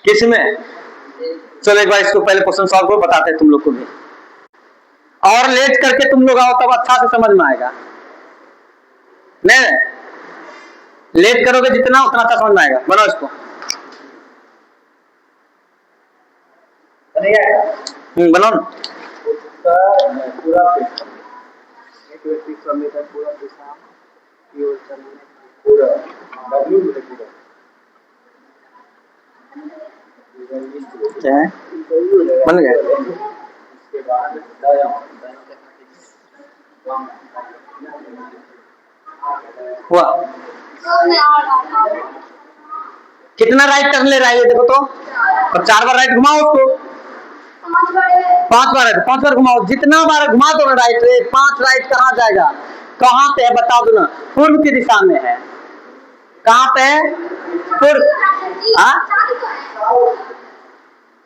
किसमें, चलो एक बार इसको पहले क्वेश्चन सॉल्व करो, बताते हैं तुम लोग को भी, और लेट करके तुम लोग आओ तब अच्छा से समझ में आएगा, नहीं लेट करोगे जितना उतना अच्छा समझ में आएगा। बनाओ इसको, बनाओ ना, पूरा एक व्यक्ति पूरा दिशा की ओर चलने, पूरा क्या है, बन गया, इसके बाद हुआ, कितना राइट टर्न ले रहा है ये देखो तो, और 4 बार राइट घुमाओ उसको, 5 बार है तो 5 बार घुमाओ, जितना बार घुमा दो ना राइट, 5 राइट कहाँ जाएगा, कहाँ पे है बता दो ना, पूर्व की दिशा में है, कहाँ पे है, पूर्व,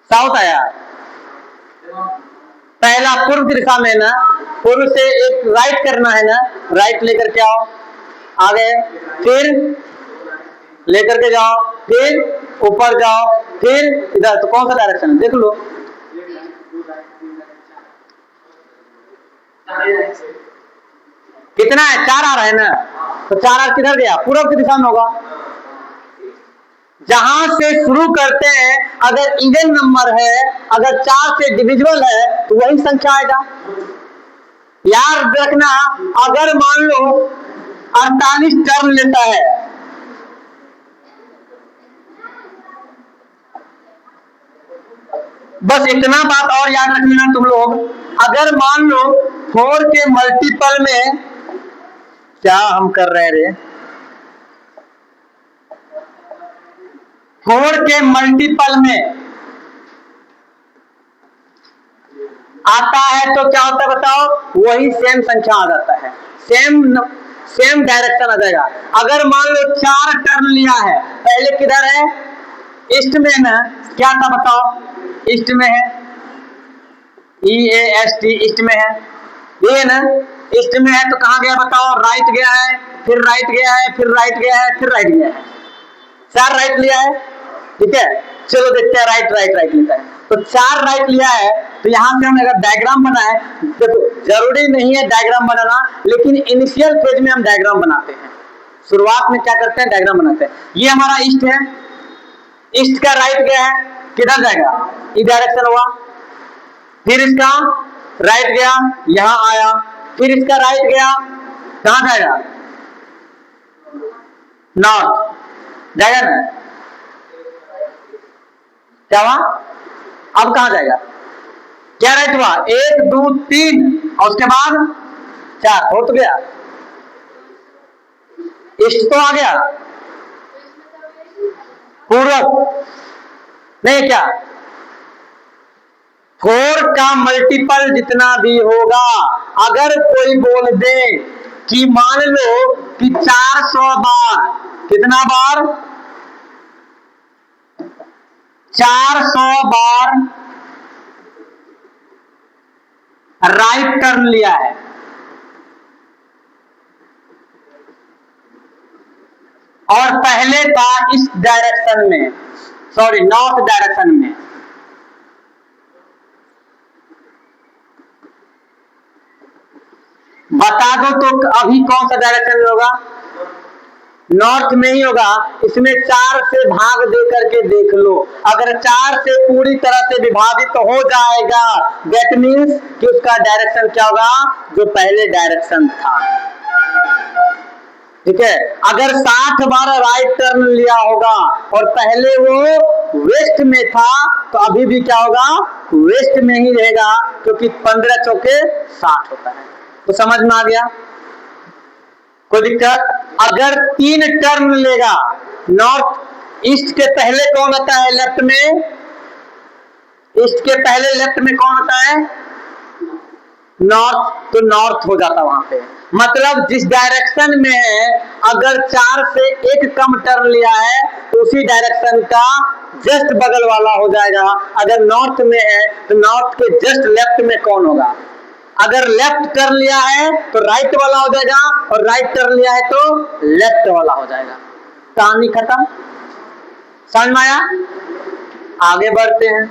साउथ आया, पहला पूर्व की दिशा में ना, पूर्व से एक राइट करना है ना, राइट लेकर के आओ, आगे फिर लेकर के जाओ, फिर ऊपर जाओ, फिर इधर, तो कौन सा डायरेक्शन है देख लो, कितना है, 4 आ रहा है ना, तो 4 आर किधर गया, पूर्व की दिशा में होगा। जहां से शुरू करते हैं अगर इवन नंबर है, अगर 4 से डिविजिबल है तो वही संख्या आएगा। याद रखना, अगर मान लो 48 टर्न लेता है, बस इतना बात और याद रखना तुम लोग, अगर मान लो 4 के मल्टीपल में, क्या हम कर रहे रे, 4 के मल्टीपल में आता है तो क्या होता है बताओ, वही सेम संख्या आ जाता है, सेम डायरेक्शन आ जाएगा। अगर मान लो 4 टर्न लिया है, पहले किधर है, ईस्ट में ना, क्या था बताओ, ईस्ट में है, EAST ईस्ट में है, ये ना ईस्ट में है, तो कहां गया बताओ, राइट गया है, फिर राइट गया है, फिर राइट गया है, फिर राइट गया है, 4 राइट लिया है, ठीक है। चलो देखते हैं राइट राइट राइट लेता है, तो 4 राइट लिया है, तो यहां से हम अगर डायग्राम बनाए, देखो जरूरी नहीं है डायग्राम बनाना, लेकिन इनिशियल फेज में हम डायग्राम बनाते हैं, शुरुआत में क्या करते हैं, डायग्राम बनाते हैं। ये हमारा ईस्ट है, ईस्ट का राइट गया है, किधर जाएगा, ई डायरेक्शन हुआ, फिर इसका राइट गया, यहां आया, फिर इसका राइट गया, कहां जाएगा, नॉर्थ जाएगा ना, क्या हुआ, अब कहां जाएगा, क्या राइट हुआ, 1 2 3 और उसके बाद 4, हो तो गया, ईस्ट तो आ गया, पूर्व नहीं क्या, 4 का मल्टीपल जितना भी होगा, अगर कोई बोल दे कि मान लो कि 400 बार, कितना बार, 400 बार राइट टर्न लिया है, और पहले था इस डायरेक्शन में, सॉरी नॉर्थ डायरेक्शन में, बता दो तो अभी कौन सा डायरेक्शन में होगा, नॉर्थ में ही होगा। इसमें 4 से भाग दे करके देख लो, अगर 4 से पूरी तरह से विभाजित हो जाएगा, दैट मीन्स कि उसका डायरेक्शन क्या होगा, जो पहले डायरेक्शन था, ठीक है। अगर 60 बार राइट टर्न लिया होगा और पहले वो वेस्ट में था, तो अभी भी क्या होगा, वेस्ट में ही रहेगा, क्योंकि 15 चौके 60 होता है। तो समझ में आ गया, कोई दिक्कत। अगर 3 टर्न लेगा, नॉर्थ ईस्ट के पहले कौन होता है, लेफ्ट में, ईस्ट के पहले लेफ्ट में कौन होता है, नॉर्थ, तो नॉर्थ हो जाता वहां पे, मतलब जिस डायरेक्शन में है, अगर 4 से 1 कम टर्न लिया है, तो उसी डायरेक्शन का जस्ट बगल वाला हो जाएगा। अगर नॉर्थ में है, तो नॉर्थ के जस्ट लेफ्ट में कौन होगा, अगर लेफ्ट टर्न लिया है तो राइट वाला हो जाएगा, और राइट टर्न लिया है तो लेफ्ट वाला हो जाएगा, कहानी खत्म, समझ में आया। आगे बढ़ते हैं,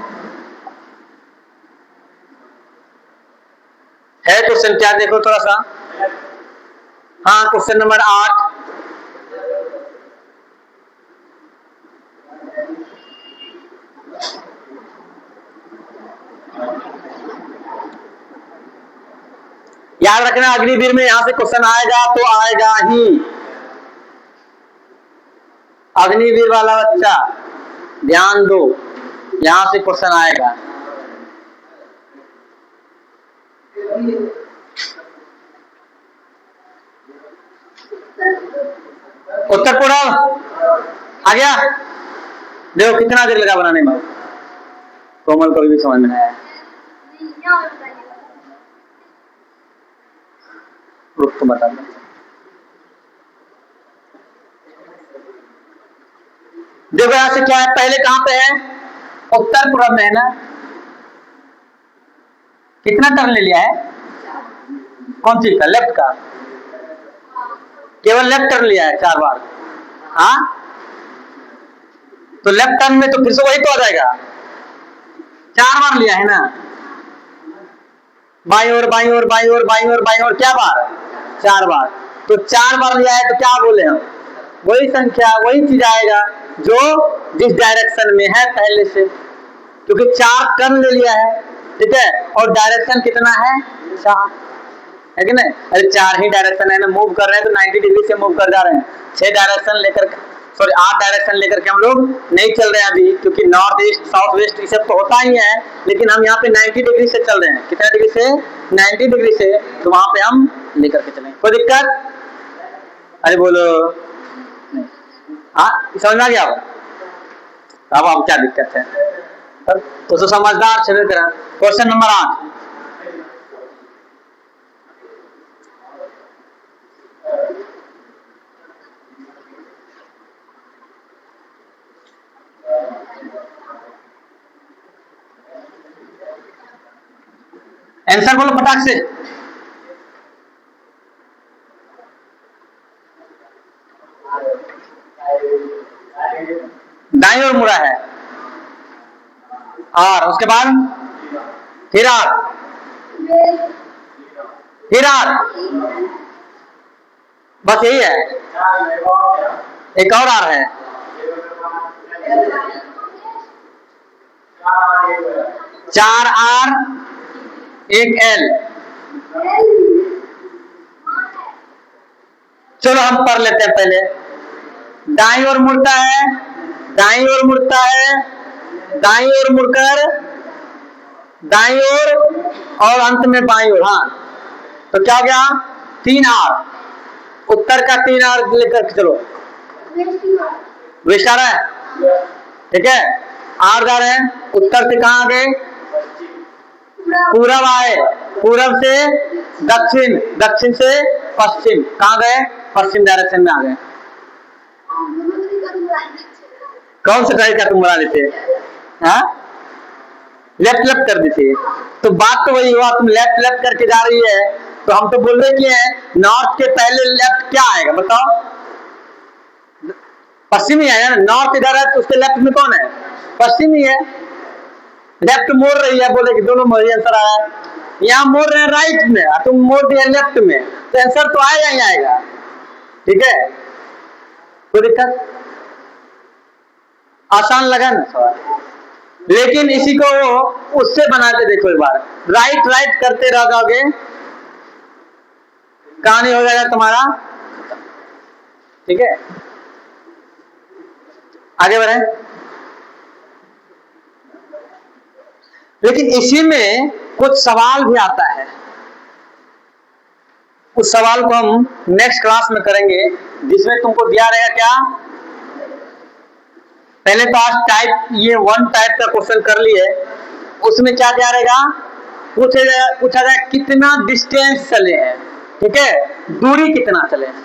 है क्वेश्चन क्या, देखो थोड़ा सा, हाँ क्वेश्चन नंबर 8, याद रखना अग्निवीर में यहां से क्वेश्चन आएगा तो आएगा ही, अग्निवीर वाला बच्चा ध्यान दो, यहां से क्वेश्चन आएगा। उत्तर पूर्व आ गया, देखो कितना देर लगा बनाने में, कोमल को भी समझ में आया, रुक तो बता दो, देखो यहां से क्या है, पहले कहां पे है, उत्तर पूर्व में है ना, कितना टर्न ले लिया है, कौन चीज का, लेफ्ट का, केवल लेफ्ट टर्न लिया है 4 बार, हाँ तो लेफ्ट टर्न में तो फिर से वही तो आ जाएगा, 4 बार लिया है ना, बाई और बाई और बाई और बाई और बाई और, क्या बार, 4 बार, तो 4 बार लिया है, तो क्या बोले हम, वही संख्या वही चीज आएगा जो जिस डायरेक्शन में है पहले से, क्योंकि 4 टर्न ले लिया है, ठीक है, और डायरेक्शन कितना है, 4 है कि नहीं, अरे 4 ही डायरेक्शन है ना, मूव कर रहे हैं तो 90 डिग्री से मूव कर जा रहे हैं, 6 डायरेक्शन लेकर, सॉरी 8 डायरेक्शन लेकर के हम लोग नहीं चल रहे हैं अभी, क्योंकि नॉर्थ ईस्ट साउथ वेस्ट ये सब तो होता ही है, लेकिन हम यहाँ पे 90 डिग्री से चल रहे हैं, कितना डिग्री से, 90 डिग्री से, तो वहां पे हम लेकर के चलेंगे, कोई दिक्कत, अरे बोलो, हाँ समझ में आ गया, अब क्या दिक्कत है? तो समझदार छेबे करें। क्वेश्चन नंबर 8, आंसर बोलो फटाक से। दाई ओर मुड़ा है, और उसके बाद फिर आर, फिर आर, बस यही है। एक और आर है, 4 आर 1 एल। चलो हम पढ़ लेते हैं पहले। दाई ओर मुड़ता है, दाई ओर मुड़ता है, दाई ओर मुड़कर दाई ओर और अंत में बाई ओर। हाँ, तो क्या हो गया? 3 आर, उत्तर का 3 आर लेकर चलो। विस्तार है, ठीक है। आर जा रहे हैं, उत्तर से कहां आ गए? पूरब आए, पूरब से दक्षिण, दक्षिण से पश्चिम, कहां गए? पश्चिम डायरेक्शन में आ गए। कौन सा तरीका तुम बना देते? हाँ, लेफ्ट लेफ्ट कर देते। तो बात तो वही हुआ, तुम लेफ्ट लेफ्ट करके जा रही है, तो हम तो बोल रहे कि नॉर्थ के पहले लेफ्ट क्या आएगा बताओ? पश्चिम ही है ना। नॉर्थ इधर है तो उसके लेफ्ट में कौन है? पश्चिम ही है। लेफ्ट मोड़ रही है, बोले कि दोनों मोड़ आंसर आया। यहाँ मोड़ रहे हैं राइट में, तुम मोड़ दिए लेफ्ट में, तो आंसर तो आएगा ही आएगा। ठीक है, कोई दिक्कत? आसान लगा ना सवाल? लेकिन इसी को उससे बना के देखो एक बार, राइट राइट करते रह जाओगे, कहानी हो जाएगा तुम्हारा। ठीक है, आगे बढ़े। लेकिन इसी में कुछ सवाल भी आता है, उस सवाल को हम नेक्स्ट क्लास में करेंगे, जिसमें तुमको दिया रहेगा क्या? पहले तो आज टाइप, ये 1 टाइप का क्वेश्चन कर लिए, उसमें क्या क्या रहेगा? पूछा जाए कितना डिस्टेंस चले हैं, ठीक है, दूरी कितना चले हैं,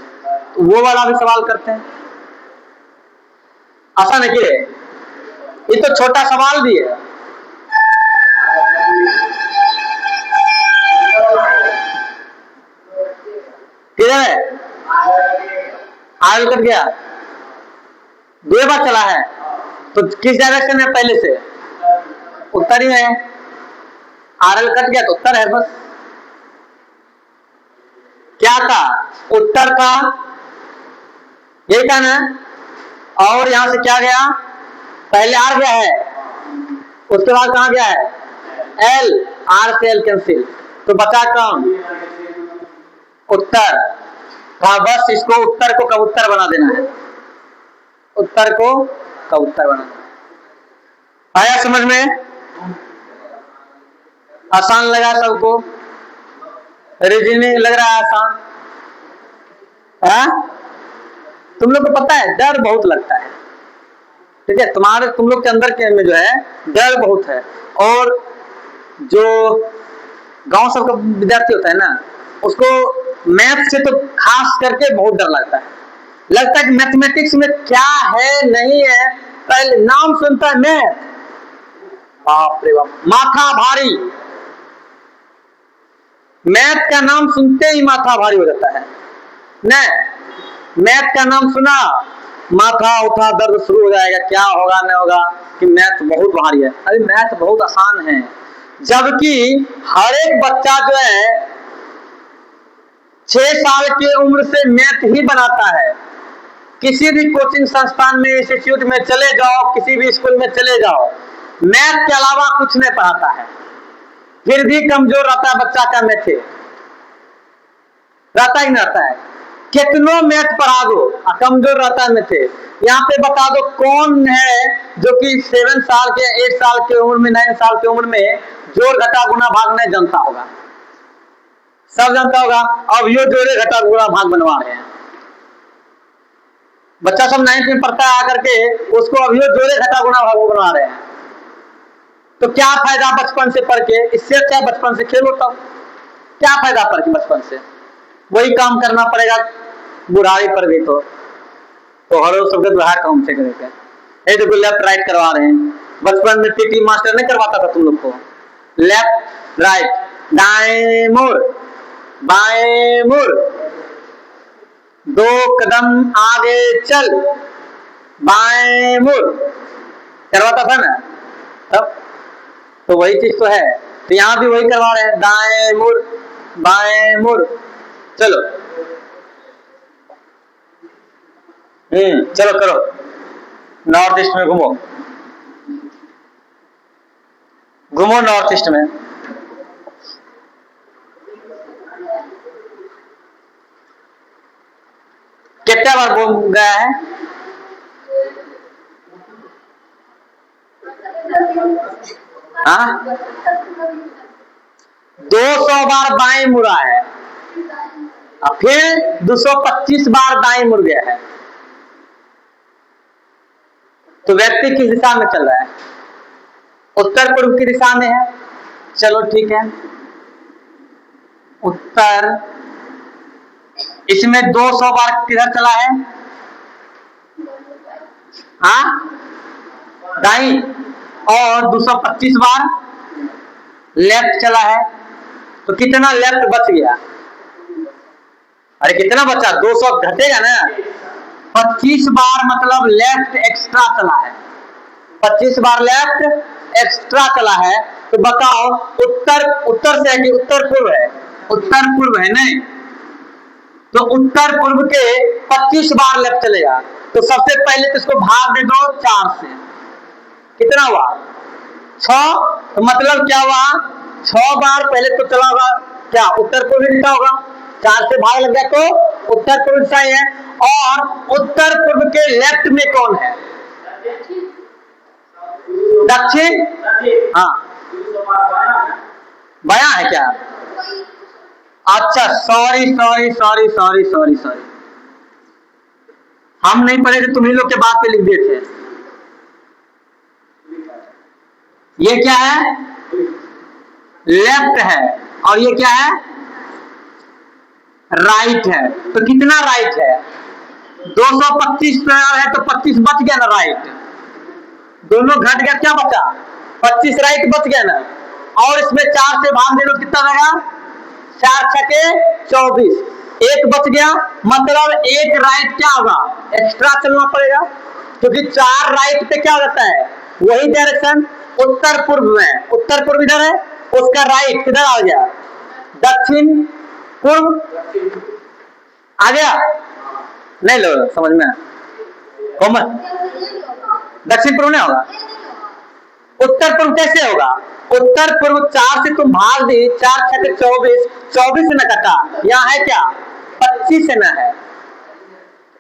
तो वो वाला भी सवाल करते हैं। आसान है कि ये तो छोटा सवाल भी है। किधर है? आयल कट गया, 2 बार चला है, तो किस डायरेक्शन में? पहले से उत्तर ही है। आरएल कट गया तो उत्तर है बस। क्या था? उत्तर का, यही था ना। और यहां से क्या गया? पहले आर गया है, उसके बाद कहां गया है? एल, आर से एल कैंसिल, तो बचा कौन? उत्तर। हाँ, बस इसको उत्तर को कबूतर बना देना है, उत्तर को कबूतर बना देना। आया समझ में? आसान लगा सबको? रीजनिंग लग रहा है आसान? है? तुम लोग को पता है डर बहुत लगता है, ठीक है, तुम लोग के अंदर के में जो है डर बहुत है। और जो गांव सब का विद्यार्थी होता है ना, उसको मैथ से तो खास करके बहुत डर लगता है कि मैथमेटिक्स में क्या है नहीं है, पहले नाम सुनता है मैथ, बाप रे बाप, माथा भारी। मैथ का नाम सुनते ही माथा भारी हो जाता है न। मैथ का नाम सुना, माथा उठा दर्द शुरू हो जाएगा, क्या होगा नहीं होगा, कि मैथ बहुत भारी है। अरे मैथ बहुत आसान है, जबकि हर एक बच्चा जो है 6 साल की उम्र से मैथ ही बनाता है। किसी भी कोचिंग संस्थान में, इंस्टीट्यूट में चले जाओ, किसी भी स्कूल में चले जाओ, मैथ के अलावा कुछ नहीं पढ़ाता है, फिर भी कमजोर रहता है बच्चा का मैथ, रहता ही नहीं रहता है। कितनों मैथ पढ़ा दो, कमजोर रहता है मैथ। यहाँ पे बता दो कौन है जो कि 7 साल के, 8 साल की उम्र में, 9 साल की उम्र में जोड़ घटा गुना भाग नहीं जानता होगा? सब जानता होगा। अब ये जोड़े घटा गुना भाग बनवा रहे हैं, बच्चा सब 9th में पढ़ता है आकर के उसको अभी जोड़े घटा गुणा भागो बना रहे हैं। तो क्या फायदा बचपन से पढ़ के? इससे अच्छा बचपन से खेलो। तब क्या फायदा पढ़ के बचपन से? वही काम करना पड़ेगा बुढ़ाई पर भी। तो हर शब्द बुढ़ा काम से करेगा। ये देखो लेफ्ट राइट करवा रहे हैं। बचपन में पीटी मास्टर नहीं करवाता था तुम लोग को? लेफ्ट राइट, दाएं मुड़ बाएं मुड़, 2 कदम आगे चल, बाएं मुड़, करवाता था ना तब? तो वही चीज तो है। तो यहां भी वही करवा रहे हैं, दाएं मुड़ बाएं मुड़। चलो चलो करो। नॉर्थ ईस्ट में घूमो, घूमो नॉर्थ ईस्ट में। कितने बार घूम गया है? हाँ, 200 बार बाएं मुड़ा है और फिर 225 बार दाएं मुड़ गया है। तो व्यक्ति किस दिशा में चल रहा है? उत्तर पूर्व की दिशा में है। चलो ठीक है, उत्तर। इसमें 200 बार किधर चला है? हाँ, दाई। और 225 बार लेफ्ट चला है। तो कितना लेफ्ट बच गया? अरे कितना बचा? 200 घटेगा ना। 25 बार मतलब लेफ्ट एक्स्ट्रा चला है। 25 बार लेफ्ट एक्स्ट्रा चला है। तो बताओ उत्तर उत्तर से है कि उत्तर पूर्व है? उत्तर पूर्व है नहीं। तो उत्तर पूर्व के 25 बार लेफ्ट चलेगा। तो सबसे पहले तो इसको भाग दे दो 4 से। कितना हुआ? 6। तो मतलब क्या हुआ? 6 बार पहले तो चला होगा क्या? उत्तर पूर्व दिशा होगा। 4 से भाग लग गया तो उत्तर पूर्व दिशा है। और उत्तर पूर्व के लेफ्ट में कौन है? दक्षिण। हाँ, बया है क्या? अच्छा, sorry sorry sorry sorry sorry sorry, हम नहीं पढ़े थे, तुम्ही लोग के बात पे लिख दिए थे। ये क्या है? लेफ्ट है। और ये क्या है? राइट है। तो कितना राइट है? 225 है तो 25 बच गया ना राइट। दोनों घट गया, क्या बचा? 25 राइट बच गया ना। और इसमें 4 से भाग दे लो, कितना रहेगा? 4 छके 24, 1 बच गया। मतलब 1 राइट क्या होगा? एक्स्ट्रा चलना पड़ेगा। क्योंकि 4 राइट पे क्या होता है? वही डायरेक्शन उत्तर पूर्व में। उत्तर पूर्व इधर है, उसका राइट किधर आ गया? दक्षिण पूर्व आ गया। नहीं लो समझ में? कॉमन दक्षिण पूर्व नहीं होगा। उत्तर पूर्व कैसे होगा? उत्तर पूर्व 4 से तुम भाग दी, 4 छके 24, 24 से न कटा। यहाँ है क्या? 25 से न है।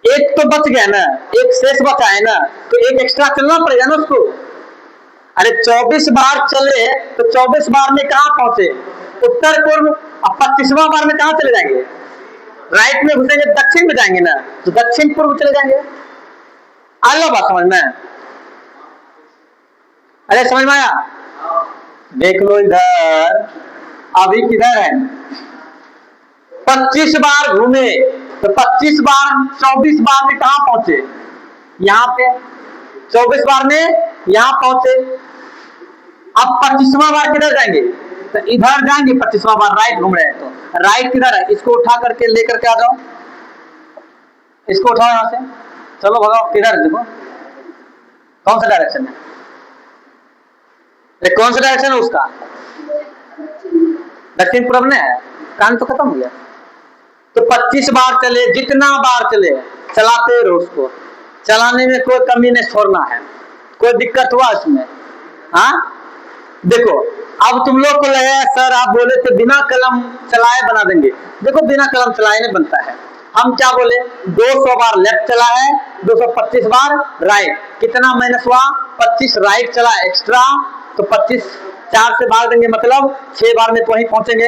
1 तो बच गया ना, 1 शेष बचा है ना। तो 1 एक्स्ट्रा चलना पड़ेगा ना उसको। अरे 24 बार चले तो 24 बार में कहां पहुंचे? उत्तर पूर्व। अब 25वां बार में कहां चले जाएंगे? राइट में घुसेंगे, दक्षिण में जाएंगे ना। तो दक्षिण पूर्व चले जाएंगे। आ लो बात समझ में? अरे समझ में आया? देख लो इधर, अभी किधर है? 25 बार घूमे तो 25 बार 24 बार में कहां पहुंचे? यहां पे। 24 बार में यहां पहुंचे। अब 25वां बार किधर जाएंगे? तो इधर जाएंगे। 25वां बार राइट घूम रहे हैं तो राइट किधर है? इसको उठा करके लेकर के आ जाओ। इसको उठाओ यहां से। चलो भगाओ। किधर देखो, कौन सा डायरेक्शन है? कौन सा डायरेक्शन है उसका? दक्षिण पूर्व में है। काम तो खत्म हो गया। तो 25 बार चले, जितना बार चले चलाते रहो उसको। चलाने में कोई कमी नहीं छोड़ना है। कोई दिक्कत हुआ इसमें? हाँ देखो, अब तुम लोग को लगे सर आप बोले थे बिना कलम चलाए बना देंगे। देखो बिना कलम चलाए नहीं बनता है। हम क्या बोले? 200 बार लेफ्ट चला है, 225 बार राइट। कितना माइनस हुआ? 25 राइट चला एक्स्ट्रा। तो 25 4 से भाग देंगे, मतलब 6 बार में तो वहीं पहुंचेंगे।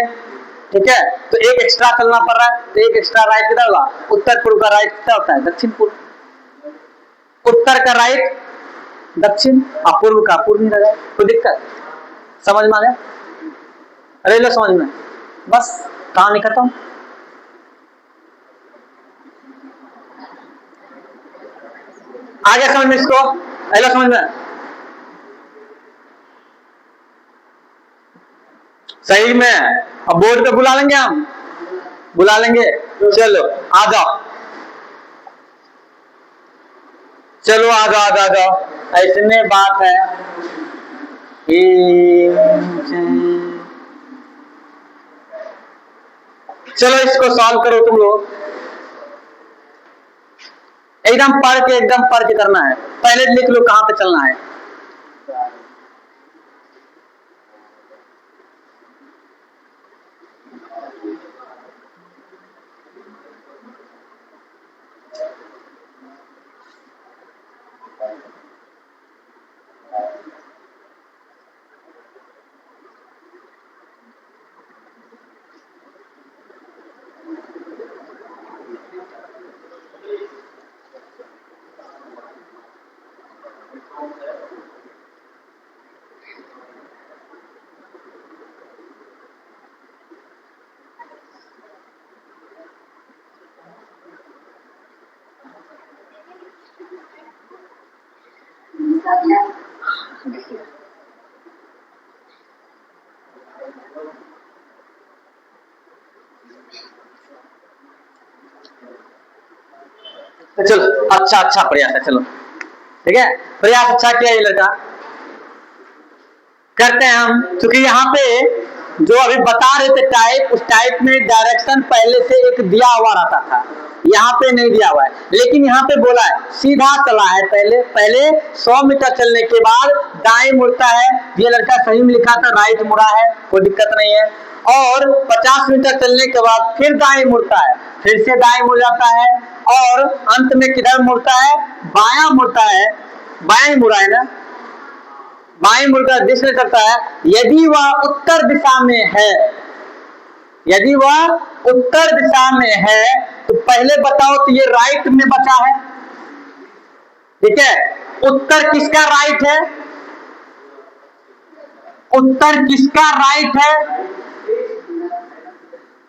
ठीक है, तो 1 एक्स्ट्रा चलना पड़ रहा है। तो 1 एक्स्ट्रा राइट किधर होगा? उत्तर पूर्व का राइट कितना होता है? दक्षिण पूर्व। उत्तर का राइट, दक्षिण और पूर्व का पूर्व नहीं रहेगा। कोई दिक्कत समझ में आ गया? अरे लो समझ में, बस कहानी खत्म। आ गया समझ में इसको? अरे समझ में, सही में। अब बोर्ड पे बुला लेंगे, हम बुला लेंगे। चलो आ जाओ, चलो आ जाओ, आ जाओ। ऐसने बात है, चलो इसको सॉल्व करो तुम लोग। एकदम पढ़ के करना है। पहले लिख लो कहां पे चलना है। तो चलो अच्छा प्रयास है, चलो ठीक है, प्रयास अच्छा किया ये लड़का। करते हैं हम, क्योंकि यहाँ पे जो अभी बता रहे थे टाइप, उस टाइप में डायरेक्शन पहले से एक दिया हुआ रहता था, यहाँ पे नहीं दिया हुआ है। लेकिन यहाँ पे बोला है सीधा चला है, पहले 100 मीटर चलने के बाद दाएं मुड़ता है। ये लड़का सही में लिखा था, राइट मुड़ा है, कोई दिक्कत नहीं है। और 50 मीटर चलने के बाद फिर दाएं मुड़ता है, फिर से दाएं मुड़ जाता है, और अंत में किधर मुड़ता है? बायां मुड़ता है। बाएं मुड़ा है ना, बाएं मुड़कर दिशा करता है। यदि वह उत्तर दिशा में है, यदि वह उत्तर दिशा में है, तो पहले बताओ तो ये राइट में बचा है, ठीक है। उत्तर किसका राइट है? उत्तर किसका राइट है?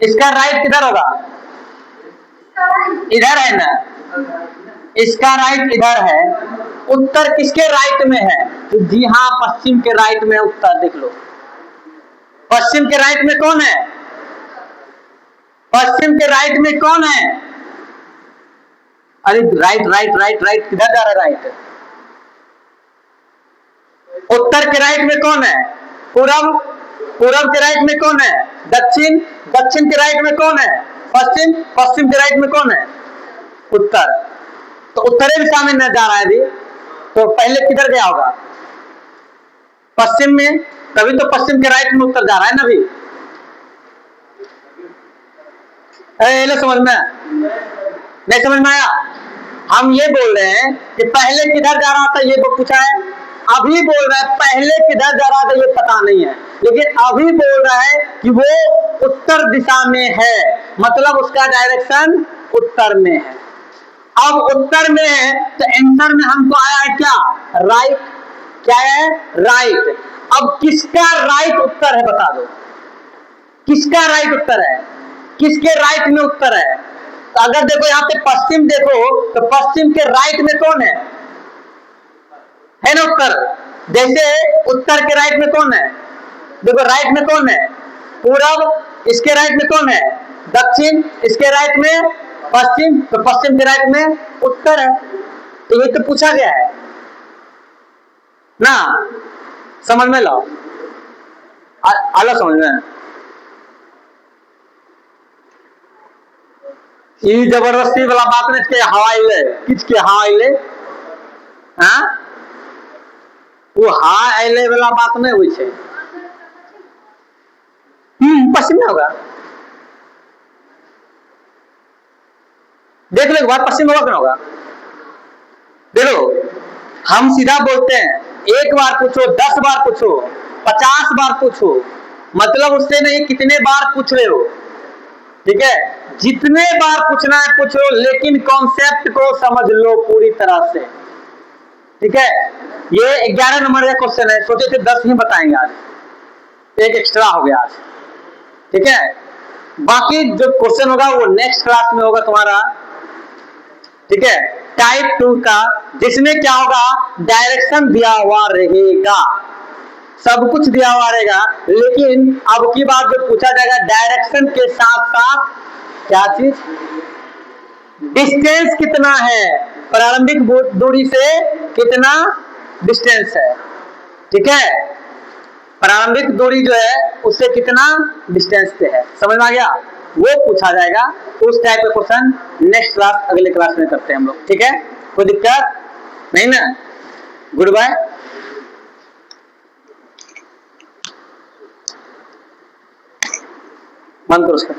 इसका राइट किधर होगा? इधर है ना, इसका राइट इधर है। उत्तर किसके राइट में है? तो जी हाँ, पश्चिम के राइट में उत्तर। देख लो, पश्चिम के राइट में कौन है? पश्चिम के राइट में कौन है? अरे राइट राइट राइट राइट, किधर जा रहा है राइट? उत्तर के राइट में कौन है? पूरब। पूरब के राइट में कौन है? दक्षिण। दक्षिण के राइट में कौन है? पश्चिम। पश्चिम के राइट में कौन है? उत्तर। तो उत्तरी दिशा में न जा रहा है अभी, तो पहले किधर गया होगा? पश्चिम में, तभी तो पश्चिम के राइट में उत्तर जा रहा है ना अभी। समझ में नहीं? समझ में आया? हम ये बोल रहे हैं कि पहले किधर जा रहा था ये पूछा है, अभी बोल रहा है पहले किधर जा रहा था ये पता नहीं है, लेकिन अभी बोल रहा है कि वो उत्तर दिशा में है, मतलब उसका डायरेक्शन उत्तर में है। अब उत्तर में है तो आंसर में हमको आया है क्या? राइट। क्या है? राइट। अब किसका राइट उत्तर है बता दो, किसका राइट उत्तर है? किसके राइट में उत्तर है? तो अगर देखो यहाँ पे पश्चिम देखो, तो पश्चिम के राइट में कौन है ना उत्तर। जैसे उत्तर के राइट में कौन है? देखो राइट में कौन है? पूरब। इसके राइट में कौन है? दक्षिण। इसके राइट में पश्चिम। तो पश्चिम के राइट में उत्तर है। तो ये तो पूछा गया है ना, समझ में लो। आलो समझ में। ये जबरदस्ती वाला बात नहीं के हवाई ले, किसके हवाई ले? हाँ, वो हाँ अले वाला बात नहीं हुई है। पश्चिम में होगा, देख लो बात पश्चिम होगा क्यों होगा। देखो हम सीधा बोलते हैं, एक बार पूछो, 10 बार पूछो, 50 बार पूछो, मतलब उससे नहीं कितने बार पूछ रहे हो, ठीक है। जितने बार पूछना है पूछो, लेकिन कॉन्सेप्ट को समझ लो पूरी तरह से। ठीक है, ये 11 नंबर का क्वेश्चन है, सोचे थे 10 ही बताएंगे आज, एक एक्स्ट्रा हो गया आज। ठीक है, बाकी जो क्वेश्चन होगा वो नेक्स्ट क्लास में होगा तुम्हारा। ठीक है, टाइप 2 का, जिसमें क्या होगा, डायरेक्शन दिया हुआ रहेगा, सब कुछ दिया हुआ रहेगा, लेकिन अब की बात जो पूछा जाएगा डायरेक्शन के साथ साथ क्या चीज, डिस्टेंस कितना है, प्रारंभिक दूरी से कितना डिस्टेंस है। ठीक है, प्रारंभिक दूरी जो है उससे कितना डिस्टेंस पे है, समझ में आ गया, वो पूछा जाएगा। उस टाइप का क्वेश्चन नेक्स्ट क्लास, अगले क्लास में करते हैं हम लोग। ठीक है, कोई दिक्कत नहीं ना, गुड बाय। बंद करो उसका।